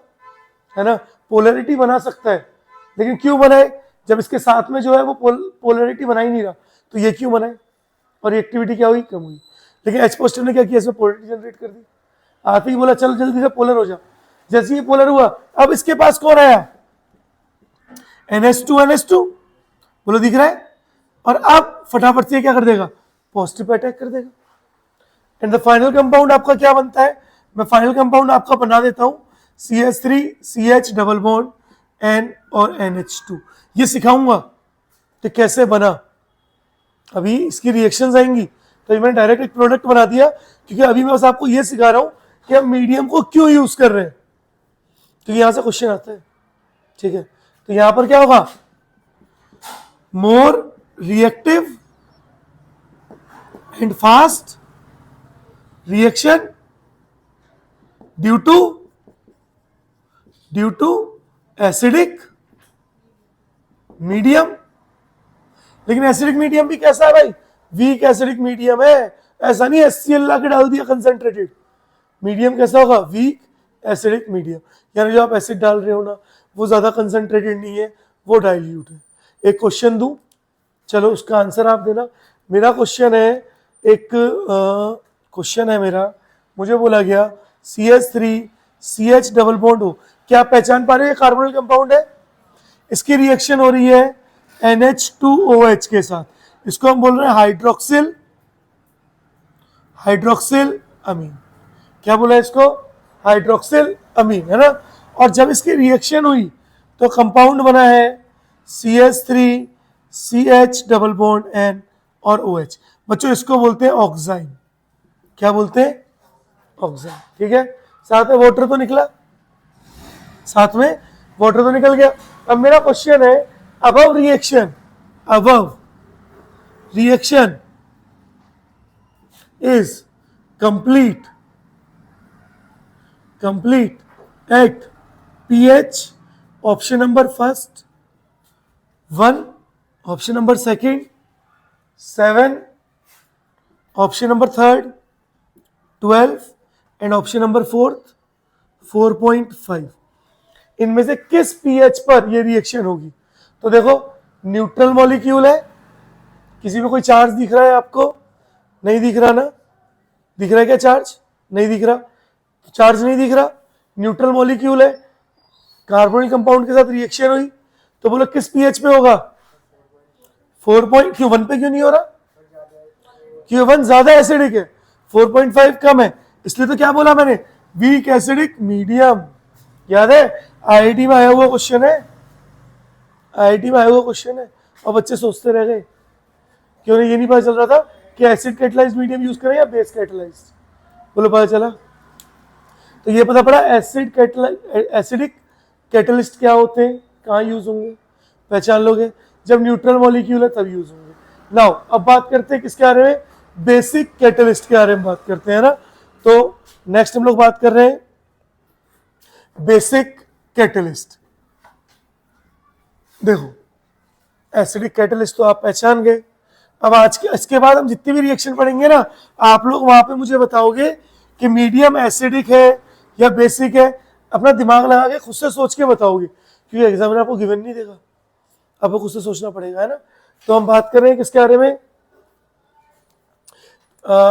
है ना, पोलैरिटी बना सकता है, लेकिन क्यों बनाए, जब इसके साथ में जो है वो पोलैरिटी बना ही नहीं रहा, तो ये क्यों बनाए, और रिएक्टिविटी क्या हुई, कम हुई। लेकिन एच पॉजिटिव ने क्या किया, इसमें पोलैरिटी जनरेट कर दी, आते ही बोला चल जल्दी से पोलर हो जा, जैसे ही पोलर हुआ, अब इसके पास कौन आया, NH2 बोलो दिख रहा है, और अब फटाफट से क्या कर देगा, पॉजिटिव पे अटैक कर देगा। एंड द फाइनल कंपाउंड आपका क्या बनता है, मैं फाइनल कंपाउंड आपका बना देता हूं, CH3 CH double bond N और NH2, ये सिखाऊंगा कि कैसे बना, अभी इसकी रिएक्शंस आएंगी, तो मैंने डायरेक्ट एक प्रोडक्ट बना दिया, क्योंकि अभी मैं बस आपको ये सिखा रहा हूं कि हम मीडियम को क्यों यूज कर रहे हैं, क्योंकि यहां से क्वेश्चन आता है, ठीक है। तो यहां पर क्या होगा, more reactive and fast reaction due to acidic medium. लेकिन एसिडिक मीडियम भी कैसा है भाई, वीक एसिडिक मीडियम है, ऐसा नहीं HCl ला के डाल दिया कंसंट्रेटेड, मीडियम कैसा होगा, वीक एसिडिक मीडियम, यानी जो आप एसिड डाल रहे हो ना, वो ज्यादा कंसंट्रेटेड नहीं है, वो डाइल्यूट है। एक क्वेश्चन दूं, चलो उसका आंसर आप देना। मेरा क्वेश्चन है, एक क्वेश्चन है मेरा, मुझे बोला गया CH3 CH डबल बॉन्ड हो, क्या आप पहचान पा रहे हैं कार्बोनिल कंपाउंड है, इसकी रिएक्शन हो रही है NH2OH के साथ, इसको हम बोल रहे हैं हाइड्रोक्सिल अमीन, क्या बोला इसको, हाइड्रोक्सिल अमीन, है ना। और जब इसकी रिएक्शन हुई तो कंपाउंड बना है CH3 CH double bond N और OH, बच्चों इसको बोलते हैं ऑक्साइन, क्या बोलते हैं, ऑक्साइन, ठीक है। साथ में वाटर तो निकला, साथ में वाटर तो निकल गया। अब मेरा क्वेश्चन है, above reaction is complete at pH option number first 1, option number second 7, option number third 12 and option number fourth 4.5, इनमें से किस pH पर ये रिएक्शन होगी। तो देखो न्यूट्रल मॉलिक्यूल है, किसी में कोई चार्ज दिख रहा है आपको, नहीं दिख रहा ना, दिख रहा है क्या चार्ज, नहीं दिख रहा, चार्ज नहीं दिख रहा, न्यूट्रल मॉलिक्यूल है, कार्बोनिल कंपाउंड के साथ रिएक्शन हुई, तो बोलो किस pH पे होगा, 4. क्यों 1 पे क्यों नहीं हो रहा, क्यों 1 ज्यादा एसिडिक है, 4.5 कम है, इसलिए तो क्या बोला मैंने, वीक एसिडिक मीडियम, याद है IIT में आया हुआ क्वेश्चन है, IIT में आया हुआ क्वेश्चन है, और बच्चे सोचते रह गए, क्यों नहीं, ये नहीं पता चल रहा था कि एसिड कैटलाइज्ड मीडियम यूज करें या बेस कैटलाइज्ड, बोलो पता चला। तो ये पता पड़ा एसिडिक कैटलिस्ट क्या होते हैं, कहाँ यूज होंगे, पहचान लोगे, जब न्यूट्रल मॉलिक्यूल है तब यूज होंगे। नाउ अब बात करते हैं किसके बारे में, बेसिक कैटलिस्ट के बारे में बात करते हैं ना। तो नेक्स्ट हम लोग बात कर रहे हैं बेसिक कैटलिस्ट। देखो एसिडिक कैटलिस्ट तो आप पहचान गए, अब आज के इसके बाद हम जितनी भी रिएक्शन पढ़ेंगे ना, आप लोग वहां पे मुझे बताओगे कि मीडियम एसिडिक है या बेसिक है, अपना दिमाग लगा के खुद से सोच के बताओगे, क्योंकि एग्जामिनर आपको गिवन नहीं देगा, आपको खुद से सोचना पड़ेगा, है ना। तो हम बात कर रहे हैं किसके बारे में,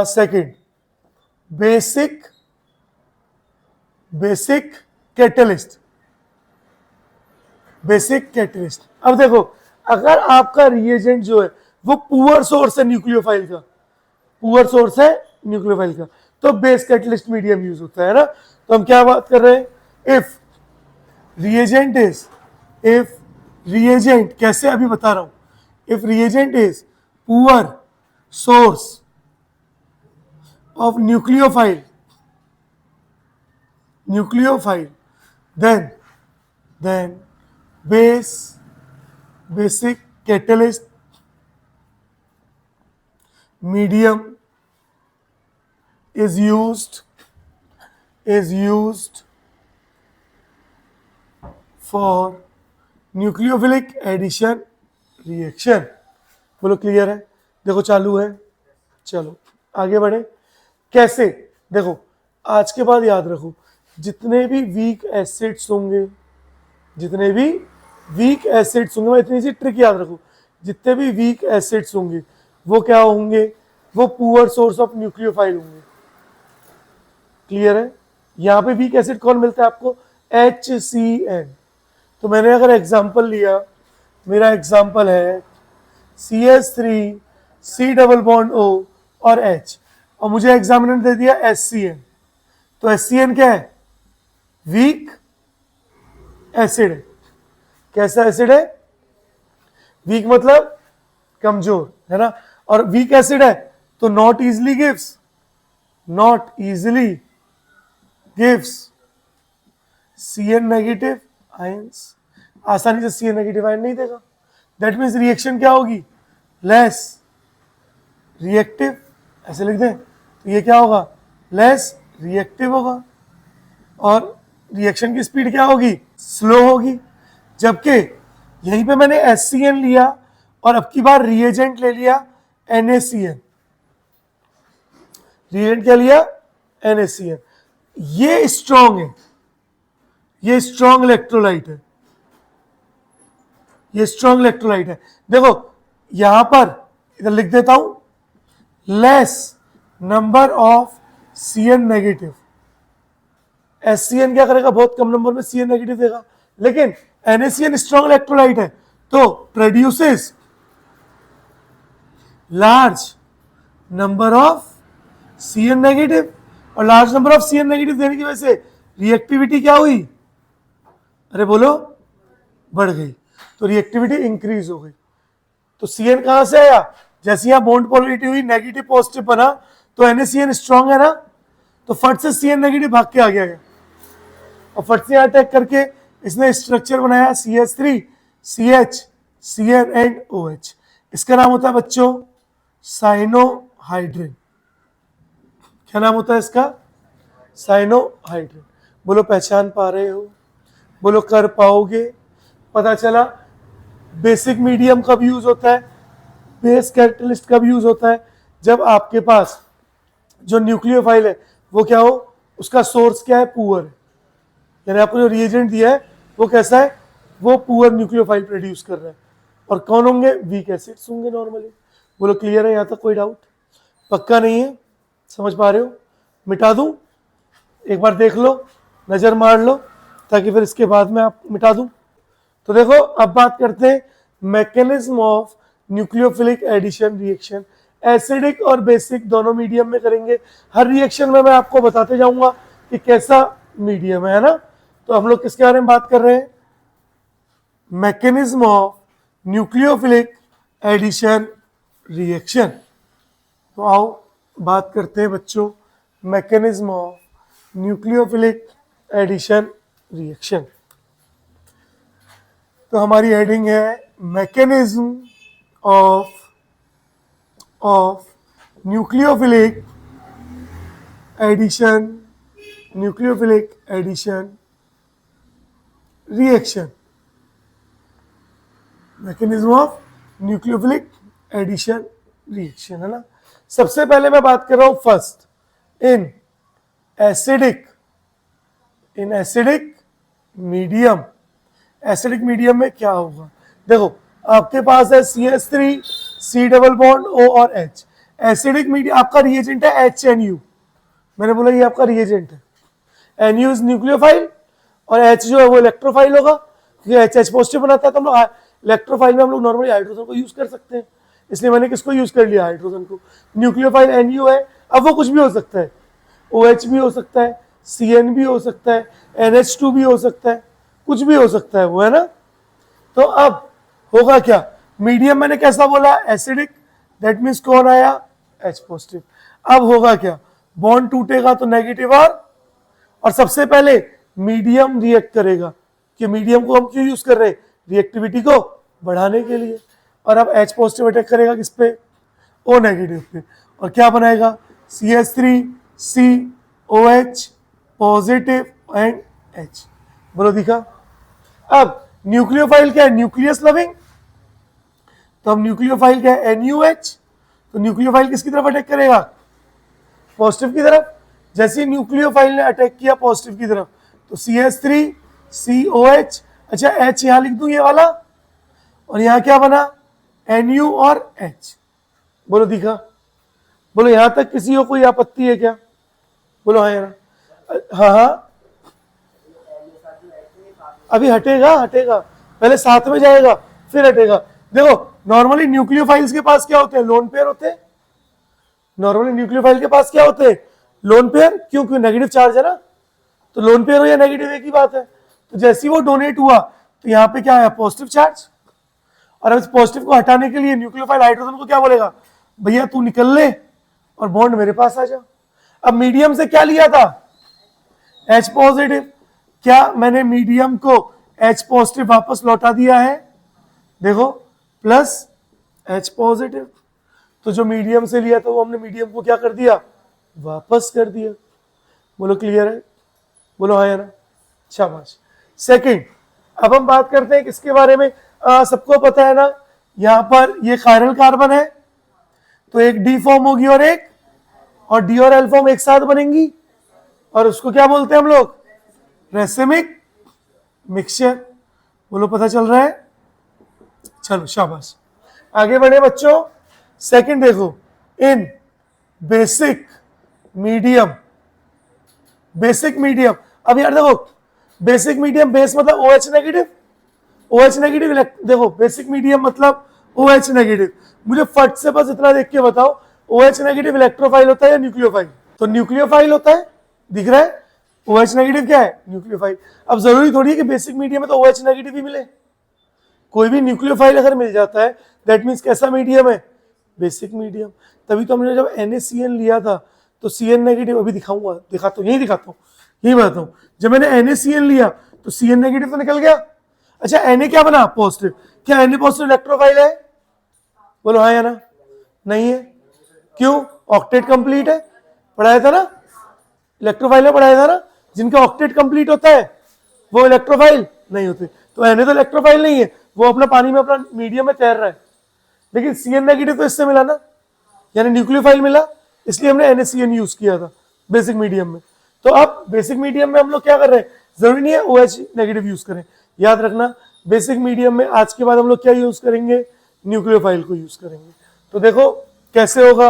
सेकंड बेसिक कैटलिस्ट। अब देखो अगर आपका रिएजेंट जो है वो पुअर सोर्स है न्यूक्लियोफाइल का, तो बेस कैटलिस्ट मीडियम यूज होता है ना। तो हम क्या बात कर रहे हैं, इफ रिएजेंट कैसे अभी बता रहा हूं, if reagent is poor source of nucleophile then basic catalyst medium is used for nucleophilic addition reaction. बोलो क्लियर है? देखो चालू है, चलो आगे बढ़े। कैसे? देखो आज के बाद याद रखो, जितने भी वीक एसिड्स होंगे, जितने भी वीक एसिड्स होंगे, मैं इतनी सी ट्रिक याद रखो, जितने भी वीक एसिड्स होंगे वो क्या होंगे? वो पुअर सोर्स ऑफ न्यूक्लियोफाइल होंगे। क्लियर है? यहां पे वीक एसिड कौन मिलता है आपको? HCN। तो मैंने अगर एग्जांपल लिया, मेरा एग्जांपल है CH3 C double bond O और H, और मुझे एग्जामिनर दे दिया SCN। तो SCN क्या है? वीक एसिड है। कैसा एसिड है? वीक मतलब कमजोर, है ना? और वीक एसिड है तो not easily gives Cn negative ions. आसानी से Cn नेगेटिव आयन नहीं देगा। दैट मीन्स रिएक्शन क्या होगी? Less reactive. ऐसे लिख दें तो ये क्या होगा? लेस रिएक्टिव होगा। और रिएक्शन की स्पीड क्या होगी? स्लो होगी। जबकि यहीं पे मैंने HCN लिया और अब की बार रिएजेंट ले लिया NaCN। रिएजेंट क्या लिया? NaCN। ये स्ट्रॉन्ग है, ये स्ट्रॉन्ग इलेक्ट्रोलाइट है, ये स्ट्रॉन्ग इलेक्ट्रोलाइट है। देखो यहां पर इधर लिख देता हूं, less number of Cn negative. SCN क्या करेगा? बहुत कम नंबर में Cn नेगेटिव देगा, लेकिन NaCN स्ट्रॉन्ग इलेक्ट्रोलाइट है तो produces large number of Cn negative, और large number of Cn negative देने की वजह से रिएक्टिविटी क्या हुई? अरे बोलो, बढ़ गई। तो रिएक्टिविटी इंक्रीज हो गई। तो Cn कहां से आया? जैसे यहां बॉन्ड पोलरिटी हुई, नेगेटिव पॉजिटिव बना, तो NaCN स्ट्रॉन्ग है ना, तो फट से Cn नेगेटिव भाग के आ गया, और फट से अटैक करके इसने स्ट्रक्चर बनाया CH3 CH Cn and OH। इसका नाम होता है बच्चों साइनोहाइड्रिन। क्या नाम होता है इसका? साइनोहाइड्रिन। बोलो पहचान पा रहे हो? बोलो कर पाओगे? पता चला बेसिक मीडियम कब यूज होता है, बेस कैरेक्टरिस्टिक कब यूज होता है? जब आपके पास जो न्यूक्लियोफाइल है वो क्या हो, उसका सोर्स क्या है? पुअर है। यानी आपको जो रिएजेंट दिया है वो कैसा है? वो पुअर न्यूक्लियोफाइल प्रोड्यूस कर रहा है। और कौन होंगे? वीक एसिड्स होंगे नॉर्मली। बोलो क्लियर है? यहां तक कोई डाउट? पक्का नहीं है? समझ पा रहे हो? मिटा दूं? एक बार देख लो, नजर मार लो, ताकि फिर इसके बाद में आप मिटा दूं। तो देखो अब बात करते हैं mechanism of nucleophilic addition reaction. Acidic और बेसिक दोनों मीडियम में करेंगे। हर रिएक्शन में मैं आपको बताते जाऊंगा कि कैसा मीडियम है ना। तो हम लोग किसके बारे में बात कर रहे हैं? Mechanism of nucleophilic addition reaction. तो आओ बात करते हैं बच्चों mechanism of nucleophilic addition reaction. तो हमारी हेडिंग है mechanism of nucleophilic addition reaction. Mechanism of nucleophilic addition reaction, है ना। सबसे पहले मैं बात कर रहा हूं first in acidic medium. Acidic medium में क्या होगा? देखो आपके पास है CH3 C double bond O और H। एसिडिक मीडियम आपका रिएजेंट है HNU। मैंने बोला ये आपका रिएजेंट है। NU इज न्यूक्लियोफाइल और H जो है वो इलेक्ट्रोफाइल होगा, क्योंकि H पॉजिटिव बनाता है। तो हम लोग इलेक्ट्रोफाइल में हम लोग नॉर्मली हाइड्रोजन को यूज कर सकते हैं, इसलिए मैंने किसको यूज कर लिया? हाइड्रोजन को। न्यूक्लियोफाइल NU है, अब वो कुछ भी हो सकता है, OH भी हो सकता है, CN भी हो सकता है, NH2 भी हो सकता है, कुछ भी हो सकता है वो, है ना। तो अब होगा क्या? मीडियम मैंने कैसा बोला? एसिडिक। दैट मीन्स कौन आया? H positive. अब होगा क्या? बॉन्ड टूटेगा तो नेगेटिव और सबसे पहले मीडियम रिएक्ट करेगा, कि मीडियम को हम क्यों यूज कर रहे हैं? रिएक्टिविटी को बढ़ाने के लिए। और अब H पॉजिटिव अटैक करेगा किस पे? O नेगेटिव पे, और क्या बनाएगा? CH3 COH positive and H। बोलो दिखा। अब न्यूक्लियोफाइल क्या है? Nucleus loving. तो हम न्यूक्लियोफाइल क्या है? NuH। तो न्यूक्लियोफाइल किसकी तरफ अटैक करेगा? पॉजिटिव की तरफ। जैसे न्यूक्लियोफाइल ने अटैक किया पॉजिटिव की तरफ तो CH3 COH, अच्छा H यहां लिख दूं ये वाला, और यहां क्या बना? Nu और H। बोलो दिखा? बोलो यहां तक किसी को कोई आपत्ति है क्या? बोलो हाँ यार, हाँ हाँ, अभी हटेगा हटेगा, पहले साथ में जाएगा फिर हटेगा। देखो नॉर्मली न्यूक्लियोफाइल्स के पास क्या होते हैं? लोन पेयर होते हैं। नॉर्मली न्यूक्लियोफाइल के पास क्या होते हैं? Lone pair. क्यों? क्यों? नेगेटिव चार्ज है ना, तो लोन पेयर हो या नेगेटिव एक ही बात है। तो जैसे ही वो डोनेट हुआ तो यहाँ पे क्या है? Positive charge. और अब इस पॉजिटिव को हटाने के लिए न्यूक्लियोफाइल हाइड्रोजन को क्या बोलेगा? भैया तू निकल ले और बॉन्ड मेरे पास आ जा। अब मीडियम से क्या लिया था? H positive. क्या मैंने मीडियम को H पॉजिटिव वापस लौटा दिया है? देखो प्लस H पॉजिटिव। तो जो मीडियम से लिया था वो हमने मीडियम को क्या कर दिया? वापस कर दिया। बोलो क्लियर है? बोलो हाँ या ना? शाबाश। सेकंड, अब हम बात करते हैं किसके बारे में? सबको पता है ना, यहां पर ये कायरल कार्बन है तो एक डी फॉर्म होगी और डी और एल फॉर्म एक साथ बनेंगी, और उसको क्या बोलते हैं हम लोग? Racemic mixture. बोलो पता चल रहा है? चलो शाबाश, आगे बढ़े बच्चों। सेकंड देखो, इन बेसिक मीडियम, बेसिक मीडियम। अब यार देखो, बेसिक मीडियम, बेस मतलब OH नेगेटिव, OH नेगेटिव। देखो बेसिक मीडियम मतलब OH नेगेटिव। मुझे फट से बस इतना देख के बताओ, OH नेगेटिव इलेक्ट्रोफाइल होता है या न्यूक्लियोफाइल? तो न्यूक्लियोफाइल होता है, दिख रहा है? OH नेगेटिव क्या है? न्यूक्लियोफाइल। अब जरूरी थोड़ी है कि बेसिक मीडियम में तो OH नेगेटिव ही मिले। कोई भी न्यूक्लियोफाइल अगर मिल जाता है दैट मीन्स कैसा मीडियम है? Basic medium. तभी तो हमने जब NaCN लिया था तो CN नेगेटिव, अभी दिखाऊंगा, दिखाता हूँ, यही दिखाता हूँ, यही बताता हूँ। जब मैंने NaCN लिया तो CN नेगेटिव तो निकल गया। अच्छा Na क्या बना? पॉजिटिव। क्या Na पॉजिटिव इलेक्ट्रोफाइल है? बोलो हाँ या ना? नहीं है। क्यों? ऑक्टेट कंप्लीट है, पढ़ाया था ना, इलेक्ट्रोफाइल में पढ़ाया था ना, जिनका ऑक्टेट कंप्लीट होता है वो इलेक्ट्रोफाइल नहीं होते। तो Na तो इलेक्ट्रोफाइल नहीं है, वो अपना पानी में अपना मीडियम में तैर रहा है। लेकिन CN नेगेटिव तो इससे मिला ना, यानी न्यूक्लियोफाइल मिला, इसलिए हमने NaCN यूज किया था बेसिक मीडियम में। तो अब बेसिक मीडियम में हम लोग क्या कर रहे हैं? जरूरी नहीं है OH नेगेटिव यूज करें, याद रखना बेसिक मीडियम में आज के बाद हम लोग क्या यूज करेंगे? न्यूक्लियोफाइल को यूज करेंगे। तो देखो कैसे होगा,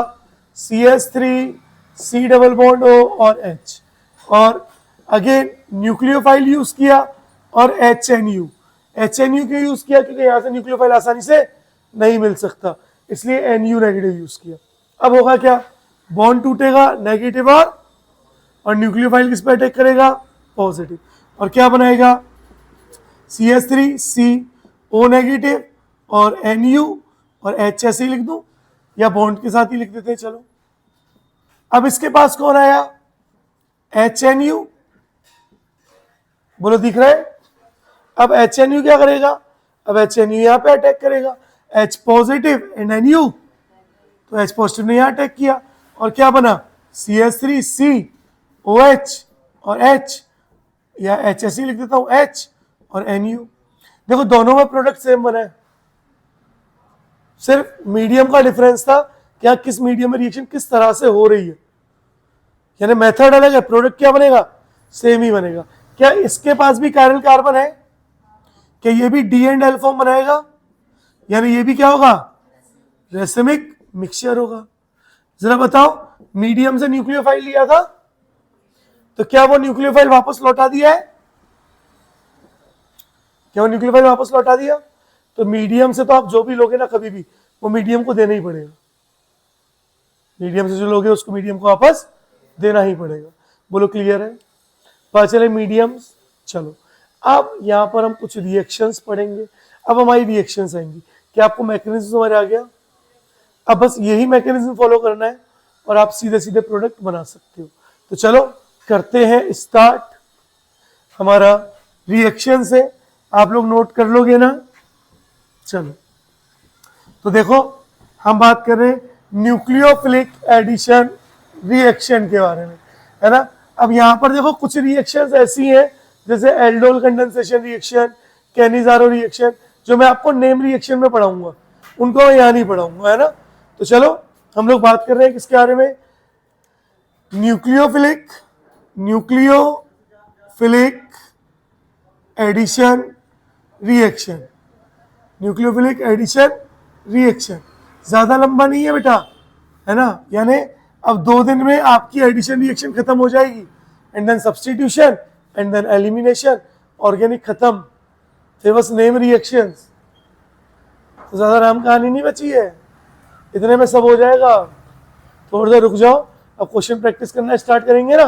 CH3 C double bond O और H, और अगेन न्यूक्लियोफाइल यूज किया और HNU क्यों यूज किया? क्योंकि यहां से न्यूक्लियोफाइल आसानी से नहीं मिल सकता, इसलिए Nu नेगेटिव यूज किया। अब होगा क्या? बॉन्ड टूटेगा नेगेटिव और न्यूक्लियोफाइल किस पे अटैक करेगा? पॉजिटिव। और क्या बनाएगा? CH3 CO नेगेटिव और Nu और H ऐसे ही लिख दूं या बॉन्ड के साथ ही लिख देते हैं, चलो। अब इसके पास कौन आया? HNU। बोलो दिख रहा है? अब HNU क्या करेगा? अब HNU यहां पे अटैक करेगा, H पॉजिटिव एंड Nu, तो H पॉजिटिव ने यहां अटैक किया और क्या बना? CH3 COH और H, या H ऐसे ही लिख देता हूं, H और Nu। देखो दोनों में प्रोडक्ट सेम बना है, सिर्फ मीडियम का डिफरेंस था, क्या किस मीडियम में रिएक्शन किस तरह से हो रही है, यानी मेथड अलग है, प्रोडक्ट क्या बनेगा? सेम ही बनेगा। क्या इसके पास भी कायरल कार्बन है? क्या ये भी डी एंड एल फॉर्म बनाएगा? यानी ये भी क्या होगा? रेसिमिक मिक्सचर होगा। जरा बताओ, मीडियम से न्यूक्लियोफाइल लिया था तो क्या वो न्यूक्लियोफाइल वापस लौटा दिया है? क्या वो न्यूक्लियोफाइल वापस लौटा दिया? तो मीडियम से तो आप जो भी लोगे ना, कभी भी वो मीडियम को देना ही पड़ेगा। मीडियम से जो लोगे उसको मीडियम को वापस देना ही पड़ेगा। बोलो क्लियर है? पता चले मीडियम्स। चलो अब यहां पर हम कुछ रिएक्शंस पढ़ेंगे। अब हमारी रिएक्शंस आएंगी। क्या आपको मैकेनिज्म समझ आ गया? अब बस यही मैकेनिज्म फॉलो करना है और आप सीधे सीधे प्रोडक्ट बना सकते हो। तो चलो करते हैं स्टार्ट हमारा रिएक्शन से। आप लोग नोट कर लोगे ना? चलो तो देखो हम बात कर रहे हैं न्यूक्लियोफिलिक एडिशन रिएक्शन के बारे में, है ना। अब यहां पर देखो कुछ रिएक्शंस ऐसी हैं जैसे aldol condensation reaction, Cannizzaro reaction, जो मैं आपको नेम रिएक्शन में पढ़ाऊंगा, उनको मैं यहाँ नहीं पढ़ाऊंगा, है ना। तो चलो हम लोग बात कर रहे हैं किसके बारे में, nucleophilic addition reaction. Nucleophilic addition reaction ज्यादा लंबा नहीं है बेटा, है ना, यानी अब 2 दिन में आपकी एडिशन रिएक्शन खत्म हो जाएगी, and then substitution and then elimination, organic खत्म, फिर बस नेम रिएक्शंस। तो ज्यादा राम कहानी नहीं बची है, इतने में सब हो जाएगा। थोड़ी देर रुक जाओ, अब क्वेश्चन प्रैक्टिस करना स्टार्ट करेंगे ना,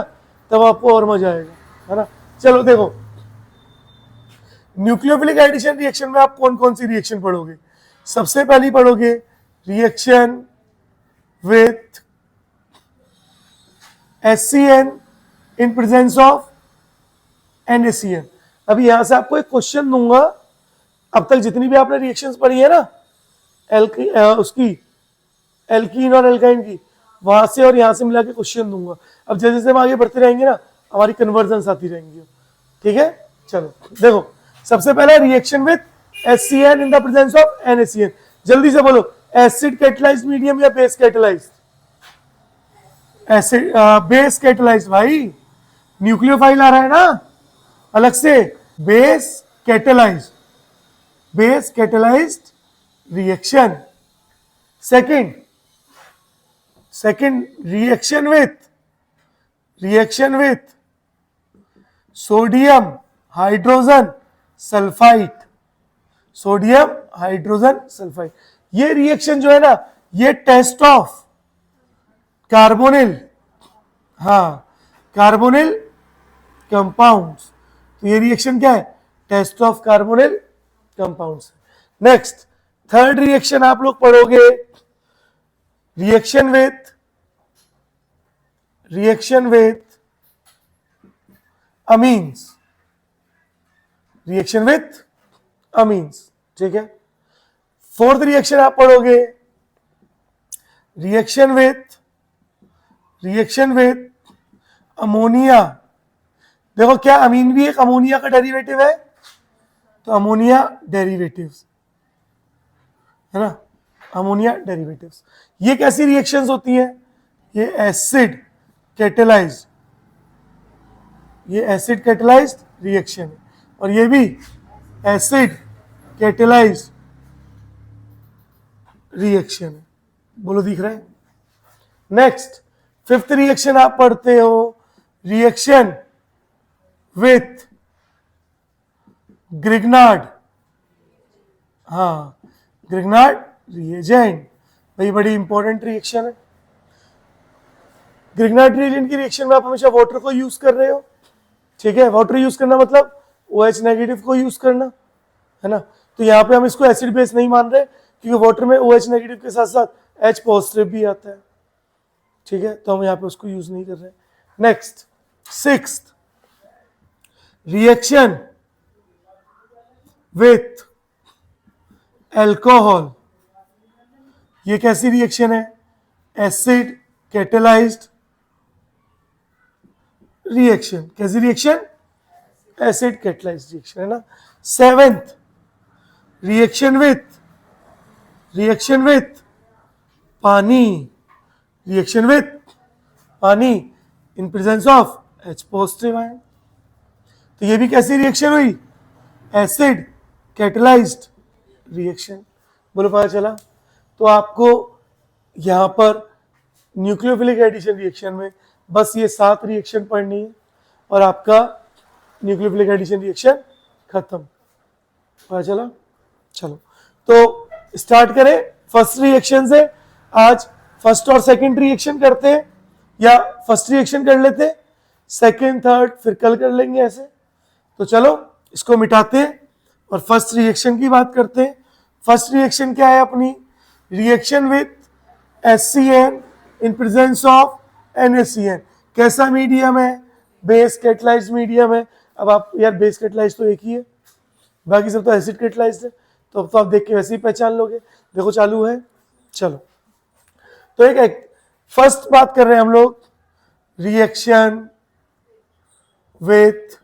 तब आपको और मजा आएगा, है ना। चलो देखो, न्यूक्लियोफिलिक एडिशन रिएक्शन में आप कौन कौन सी रिएक्शन पढ़ोगे। सबसे पहली पढ़ोगे reaction with HCN in presence of NaCN। अभी यहां से आपको एक क्वेश्चन दूंगा, अब तक जितनी भी आपने रिएक्शंस पढ़ी है ना, उसकी एल्कीन और एल्काइन की, वहां से और यहां से मिला के क्वेश्चन दूंगा। अब जैसे जैसे हम आगे बढ़ते रहेंगे ना, हमारी कन्वर्जन आती रहेंगी, ठीक है। चलो देखो, सबसे पहला reaction with HCN in the presence of NaCN। जल्दी से बोलो, एसिड कैटलाइज्ड मीडियम या base catalyzed? Acid, base catalyzed भाई, न्यूक्लियोफाइल आ रहा है ना अलग से, base catalyzed reaction. Second reaction with sodium hydrogen sulphide. ये रिएक्शन जो है ना, ये टेस्ट ऑफ कार्बोनिल, हाँ, कार्बोनिल कंपाउंड्स। तो ये रिएक्शन क्या है, test of carbonyl compounds. Next third reaction आप लोग पढ़ोगे, रिएक्शन विथ अमीन्स, ठीक है। फोर्थ रिएक्शन आप पढ़ोगे, रिएक्शन विथ अमोनिया। देखो, क्या अमीन भी एक अमोनिया का डेरिवेटिव है, तो अमोनिया डेरिवेटिव्स, है ना, अमोनिया डेरिवेटिव्स। ये कैसी रिएक्शंस होती हैं, ये एसिड कैटेलाइज्ड रिएक्शन है, और ये भी एसिड कैटेलाइज्ड रिएक्शन है। बोलो, दिख रहा है। नेक्स्ट फिफ्थ रिएक्शन आप पढ़ते हो, रिएक्शन विथ ग्रिग्नार्ड, हाँ, ग्रिग्नार्ड रिएजेंट। भाई बड़ी इंपॉर्टेंट रिएक्शन है। ग्रिग्नार्ड रिएजेंट की रिएक्शन में आप हमेशा वाटर को यूज कर रहे हो, ठीक है। वाटर यूज करना मतलब OH नेगेटिव को यूज करना, है ना। तो यहाँ पे हम इसको एसिड बेस नहीं मान रहे, क्योंकि वाटर में OH नेगेटिव के साथ साथ H पॉजिटिव भी आता है, ठीक है, तो हम यहाँ पे उसको यूज नहीं कर रहे। Next sixth, reaction with alcohol. ये कैसी रिएक्शन है, एसिड कैटेलाइज्ड रिएक्शन। कैसी रिएक्शन, एसिड कैटेलाइज्ड रिएक्शन, है ना। सेवेंथ, रिएक्शन विथ पानी in presence of H positive ion. तो ये भी कैसी रिएक्शन हुई, एसिड कैटेलाइज्ड रिएक्शन। बोलो, पता चला। तो आपको यहां पर न्यूक्लियोफिलिक एडिशन रिएक्शन में बस ये 7 रिएक्शन पढ़नी है, और आपका न्यूक्लियोफिलिक एडिशन रिएक्शन खत्म। पता चला। चलो तो स्टार्ट करें फर्स्ट रिएक्शन से। आज फर्स्ट और सेकंड रिएक्शन करते हैं, या फर्स्ट रिएक्शन कर लेते हैं, सेकंड थर्ड फिर कल कर लेंगे ऐसे। तो चलो इसको मिटाते हैं और फर्स्ट रिएक्शन की बात करते हैं। फर्स्ट रिएक्शन क्या है अपनी, reaction with HCN in presence of NaCN। कैसा मीडियम है, बेस कैटलाइज्ड मीडियम है। अब आप यार, बेस कैटलाइज्ड तो एक ही है, बाकी सब तो एसिड कैटलाइज्ड है, तो अब तो आप देख के वैसे ही पहचान लोगे। देखो चालू है। चलो तो एक फर्स्ट बात कर रहे हैं हम लोग, reaction with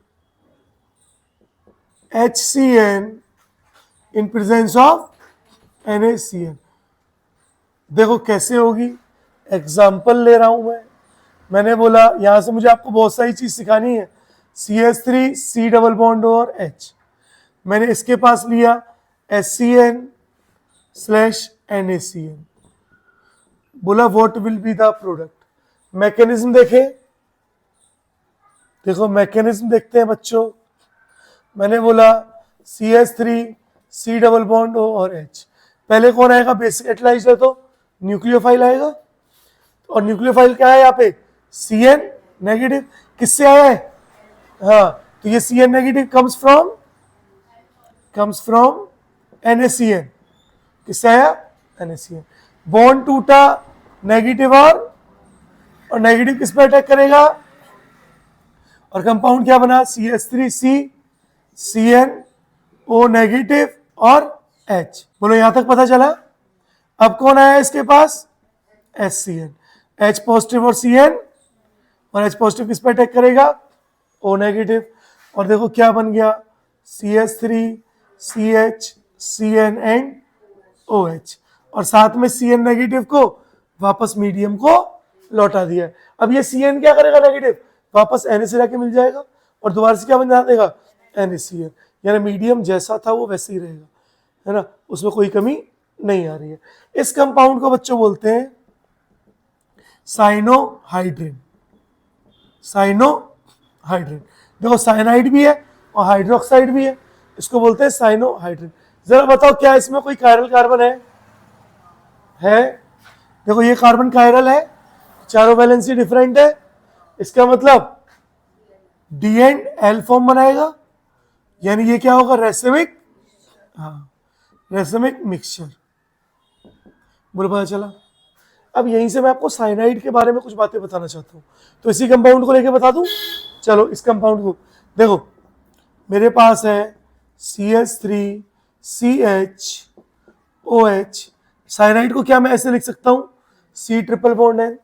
HCN in presence of NaCN। देखो कैसे होगी, एग्जाम्पल ले रहा हूं मैंने बोला यहां से मुझे आपको बहुत सारी चीज सिखानी है। CH3 C डबल बॉन्ड और H, मैंने इसके पास लिया HCN स्लैश NaCN, बोला what will be the product. Mechanism देखें, देखो मैकेनिज्म देखते हैं बच्चों। मैंने बोला CH3 C double bond O और H, पहले कौन आएगा, बेसिक एटलाइज है तो न्यूक्लियोफाइल आएगा, और न्यूक्लियोफाइल क्या है यहाँ पे, CN नेगेटिव। किससे आया है, हाँ, तो ये CN negative comes from NaCN। किससे आया, NaCN। बॉन्ड टूटा, नेगेटिव और नेगेटिव किस पे अटैक करेगा, और कंपाउंड क्या बना, CH3C CnO नेगेटिव और H। बोलो यहां तक पता चला। अब कौन आया इसके पास, HCN, H पॉजिटिव और CN, और H पॉजिटिव किस पे अटैक करेगा, O नेगेटिव। और देखो क्या बन गया, CH3 CH CN and OH, और साथ में CN नेगेटिव को वापस मीडियम को लौटा दिया। अब ये CN क्या करेगा, नेगेटिव वापस Na से जाके मिल जाएगा, और दोबारा से क्या बन जाएगा, NaCN। यानी मीडियम जैसा था वो वैसे ही रहेगा, है ना, उसमें कोई कमी नहीं आ रही है। इस कंपाउंड को बच्चों बोलते हैं साइनोहाइड्रिन। साइनोहाइड्रिन, देखो साइनाइड भी है और हाइड्रोक्साइड भी है, इसको बोलते हैं साइनोहाइड्रिन। जरा बताओ क्या इसमें कोई कायरल कार्बन है? देखो ये कार्बन कायरल है, चारों वैलेंसी डिफरेंट है, इसका मतलब डी एंड एल फॉर्म बनाएगा, यानी ये क्या होगा, रेसिमिक, हाँ रेसिमिक मिक्सचर। बोलो पता चला। अब यहीं से मैं आपको साइनाइड के बारे में कुछ बातें बताना चाहता हूँ, तो इसी कंपाउंड को लेके बता दूं। चलो इस कंपाउंड को देखो, मेरे पास है CH3 CHOH। साइनाइड को क्या मैं ऐसे लिख सकता हूं, C ट्रिपल बॉन्ड है।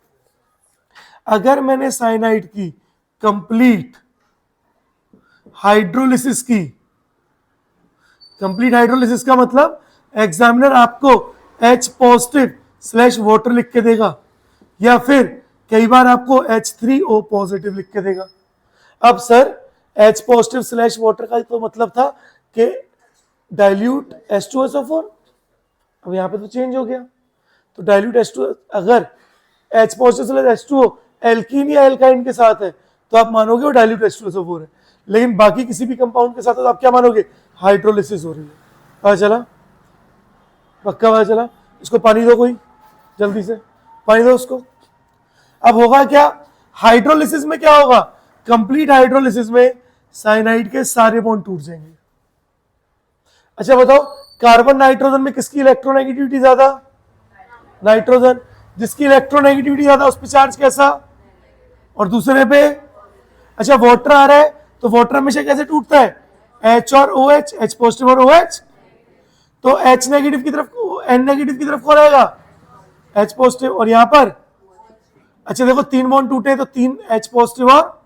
अगर मैंने साइनाइड की कंप्लीट हाइड्रोलिसिस की, कंप्लीट हाइड्रोलिसिस का मतलब एग्जामिनर आपको H पॉजिटिव स्लैश वाटर लिख के देगा, या फिर कई बार आपको H3O पॉजिटिव लिख के देगा। अब sir H positive slash water का तो मतलब था कि डाइल्यूट H2SO4, अब यहाँ पे तो चेंज हो गया, तो डाइल्यूट H2, अगर H positive slash H2O alkene या एल्काइन के साथ है तो आप मानोगे वो डाइल्यूट H2SO4 है, लेकिन बाकी किसी भी कंपाउंड के साथ है तो आप क्या मानोगे, हाइड्रोलिसिस हो रही है। पता चला, पक्का पता चला। इसको पानी दो, कोई जल्दी से पानी दो उसको। अब होगा क्या, हाइड्रोलिसिस में क्या होगा, कंप्लीट हाइड्रोलिसिस में साइनाइड के सारे बॉन्ड टूट जाएंगे। अच्छा बताओ, कार्बन नाइट्रोजन में किसकी इलेक्ट्रोनेगेटिविटी ज्यादा, नाइट्रोजन। जिसकी इलेक्ट्रोनेगेटिविटी ज्यादा उस पर चार्ज कैसा, और दूसरे पे, अच्छा वाटर आ रहा है तो वाटर हमेशा कैसे टूटता है, H और OH, H पॉजिटिव और OH, तो H नेगेटिव की तरफ, N नेगेटिव की तरफ कौन आएगा, H पॉजिटिव, और यहां पर अच्छा देखो तीन बॉन्ड टूटे तो तीन H पॉजिटिव और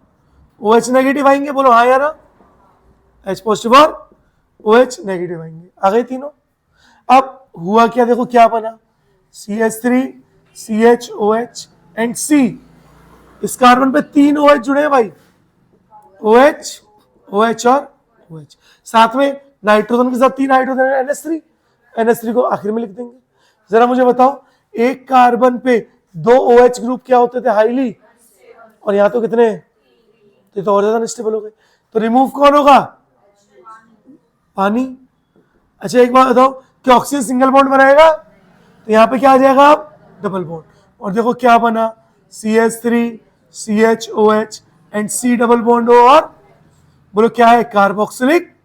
OH नेगेटिव आएंगे। बोलो हाँ या ना, H पॉजिटिव और OH नेगेटिव आएंगे, आ गए तीनों। अब हुआ क्या, देखो क्या बना, CH3 CHOH एंड C। इस कार्बन पे तीन OH जुड़े हैं भाई, OH OH और OH, साथ में नाइट्रोजन के साथ तीन हाइड्रोजन NH3, NH3 को आखिर में लिख देंगे। जरा मुझे बताओ, एक कार्बन पे दो OH ग्रुप क्या होते थे, हाईली, और यहाँ तो कितने, तो और ज्यादा अनस्टेबल हो गए, तो रिमूव कौन होगा, पानी। अच्छा एक बात बताओ, कि ऑक्सीजन सिंगल बॉन्ड बनाएगा तो यहाँ पे क्या आ जाएगा, आप डबल बॉन्ड, और देखो क्या बना, CH3 CHOH and C double bond, और बोलो क्या है, कार्बोक्सिलिक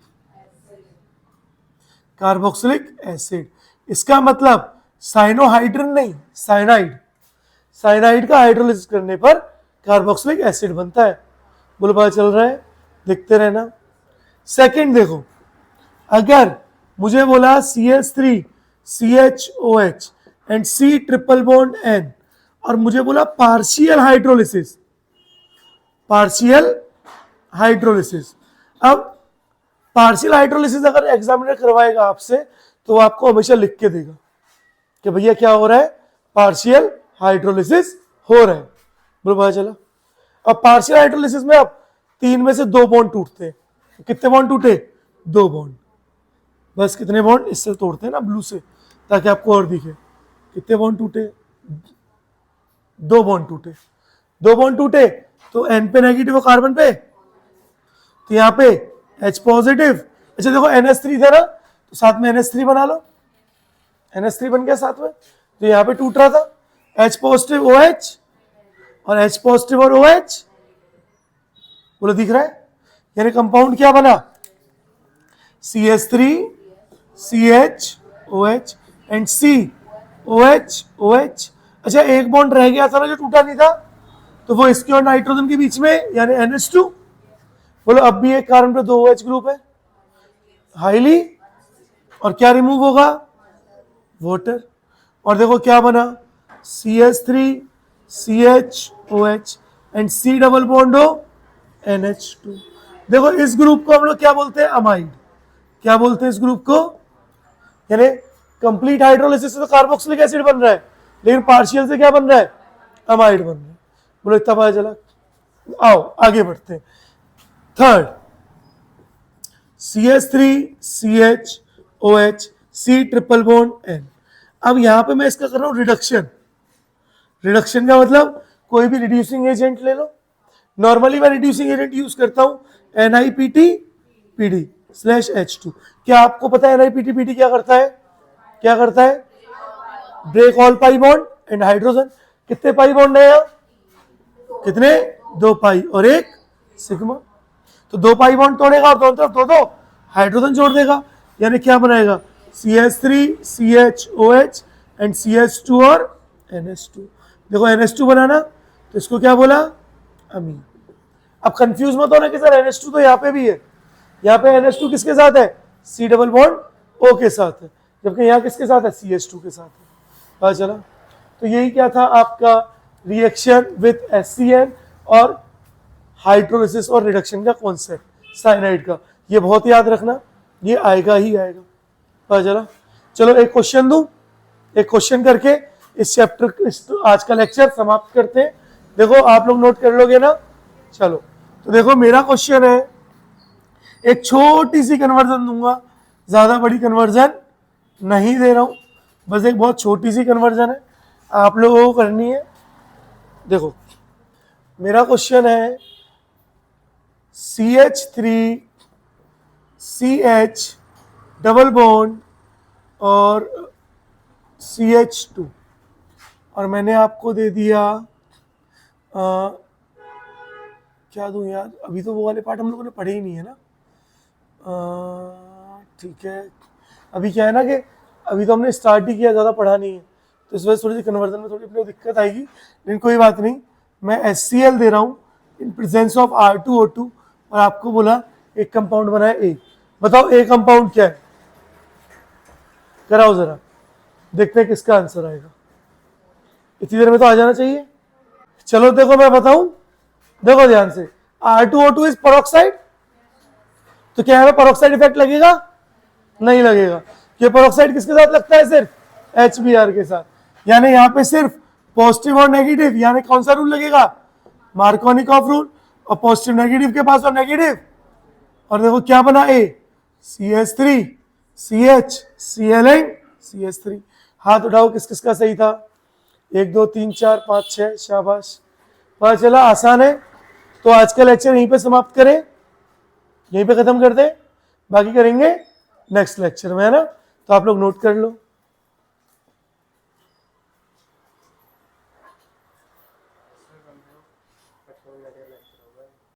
एसिड। इसका मतलब साइनोहाइड्रिन नहीं, साइनाइड, साइनाइड का हाइड्रोलिसिस करने पर कार्बोक्सिलिक एसिड बनता है। बोलो पता चल रहा है, देखते रहना। सेकंड देखो, अगर मुझे बोला CH3 CHOH and C triple bond N, और मुझे बोला पार्शियल हाइड्रोलिसिस, अब पार्शियल हाइड्रोलिसिस अगर एग्जामिनर करवाएगा आपसे तो वो आपको हमेशा लिख के देगा कि भैया क्या हो रहा है, पार्शियल हाइड्रोलिसिस हो रहा है। बोलो पता चला। अब पार्शियल हाइड्रोलिसिस में अब 3 में से 2 बॉन्ड टूटते हैं। कितने बॉन्ड टूटे? 2 बॉन्ड। बस कितने बॉन्ड? इससे तोड़ते हैं ना ब्लू से, ताकि आपको और दिखे। कितने बॉन्ड टूटे? 2 बॉन्ड टूटे। 2 बॉन्ड टूटे तो N पे नेगेटिव और कार्बन पे, तो यहाँ पे H पॉजिटिव। अच्छा देखो NH3 था ना, तो साथ में NH3 बना लो। NH3 बन गया साथ में, तो यहाँ पे टूट रहा था H पॉजिटिव OH और H पॉजिटिव और OH। बोलो दिख रहा है? यानी कंपाउंड क्या बना? CH3 CH OH and C OH OH। अच्छा एक बॉन्ड रह गया था ना जो टूटा नहीं था, तो वो इसके और नाइट्रोजन के बीच में, यानी NH2। बोलो अब भी एक कार्बन पे 2 OH ग्रुप है हाईली, और क्या रिमूव होगा? वाटर। और देखो क्या बना? CH3 CHOH and C double bond हो NH2। देखो इस ग्रुप को हम लोग क्या बोलते हैं? अमाइड। क्या बोलते हैं इस ग्रुप को? यानी कंप्लीट हाइड्रोलिसिस से तो कार्बोक्सिलिक एसिड बन रहा है, लेकिन पार्शियल से क्या बन रहा है? अमाइड बन रहा है। बोलो इतना पता चला। आओ आगे बढ़ते हैं। Third, CH3 CHOH C triple bond N। अब यहां पे मैं इसका कर रहा हूं रिडक्शन। रिडक्शन का मतलब कोई भी रिड्यूसिंग एजेंट ले लो। नॉर्मली मैं रिड्यूसिंग एजेंट यूज करता हूं NiPT/H2। क्या आपको पता है NiPT/PD क्या करता है? क्या करता है? Break all pi bond and hydrogen. कितने पाई बॉन्ड है यहाँ? कितने? 2 पाई और 1 सिग्मा। तो 2 पाई बॉन्ड तोड़ेगा और दोनों तरफ दो हाइड्रोजन जोड़ देगा, यानी क्या बनाएगा? CH3 CHOH एंड CH2 और NH2। देखो NH2 बनाना, तो इसको क्या बोला? अमीन। अब कंफ्यूज मत होना कि सर NH2 तो यहाँ पे भी है। यहाँ पे NH2 किसके साथ है? C डबल बॉन्ड O के साथ है, जबकि यहाँ किसके साथ है? CH2 के साथ है। पता चला? तो यही क्या था आपका रिएक्शन विथ HCl और हाइड्रोलिसिस और रिडक्शन का कॉन्सेप्ट साइनाइड का। ये बहुत याद रखना, ये आएगा ही आएगा। पता चला? चलो एक क्वेश्चन दूं, एक क्वेश्चन करके इस चैप्टर इस आज का लेक्चर समाप्त करते हैं। देखो आप लोग नोट कर लोगे ना? चलो तो देखो मेरा क्वेश्चन है, एक छोटी सी कन्वर्जन दूंगा, ज्यादा बड़ी कन्वर्जन नहीं दे रहा हूं, बस एक बहुत छोटी सी कन्वर्जन है, आप लोगों को करनी है। देखो मेरा क्वेश्चन है CH3 CH डबल बॉन्ड और CH2, और मैंने आपको दे दिया क्या दूं यार, अभी तो वो वाले पार्ट हम लोगों ने पढ़े ही नहीं है ना। ठीक है, अभी क्या है ना कि अभी तो हमने स्टार्ट ही किया, ज़्यादा पढ़ा नहीं है, तो इस वजह से थोड़ी सी कन्वर्जन में थोड़ी अपनी दिक्कत आएगी, लेकिन कोई बात नहीं। मैं HCl दे रहा हूँ इन प्रेजेंस ऑफ R2O2, और आपको बोला एक कंपाउंड बना है A। बताओ A कंपाउंड क्या है? कराओ जरा, देखते हैं किसका आंसर आएगा। इतनी देर में तो आ जाना चाहिए। चलो देखो मैं बताऊं, देखो ध्यान से, R2O2 इज पेरोक्साइड, तो क्या है पेरोक्साइड इफेक्ट लगेगा? नहीं लगेगा। ये पेरोक्साइड किसके साथ लगता है? सिर्फ HBr के साथ। यानी यहाँ पे सिर्फ पॉजिटिव और नेगेटिव, यानी कौन सा रूल लगेगा? Markovnikov rule. और पॉजिटिव नेगेटिव के पास और नेगेटिव, और देखो क्या बना A, CH3 CH Cl and CH3। हाथ उठाओ किस किस का सही था? 1 2 3 4 5 6, शाबाश। पता चला? आसान है। तो आज का लेक्चर यहीं पे समाप्त करें, यहीं पे खत्म कर दें, बाकी करेंगे नेक्स्ट लेक्चर में, है ना? तो आप लोग नोट कर लो।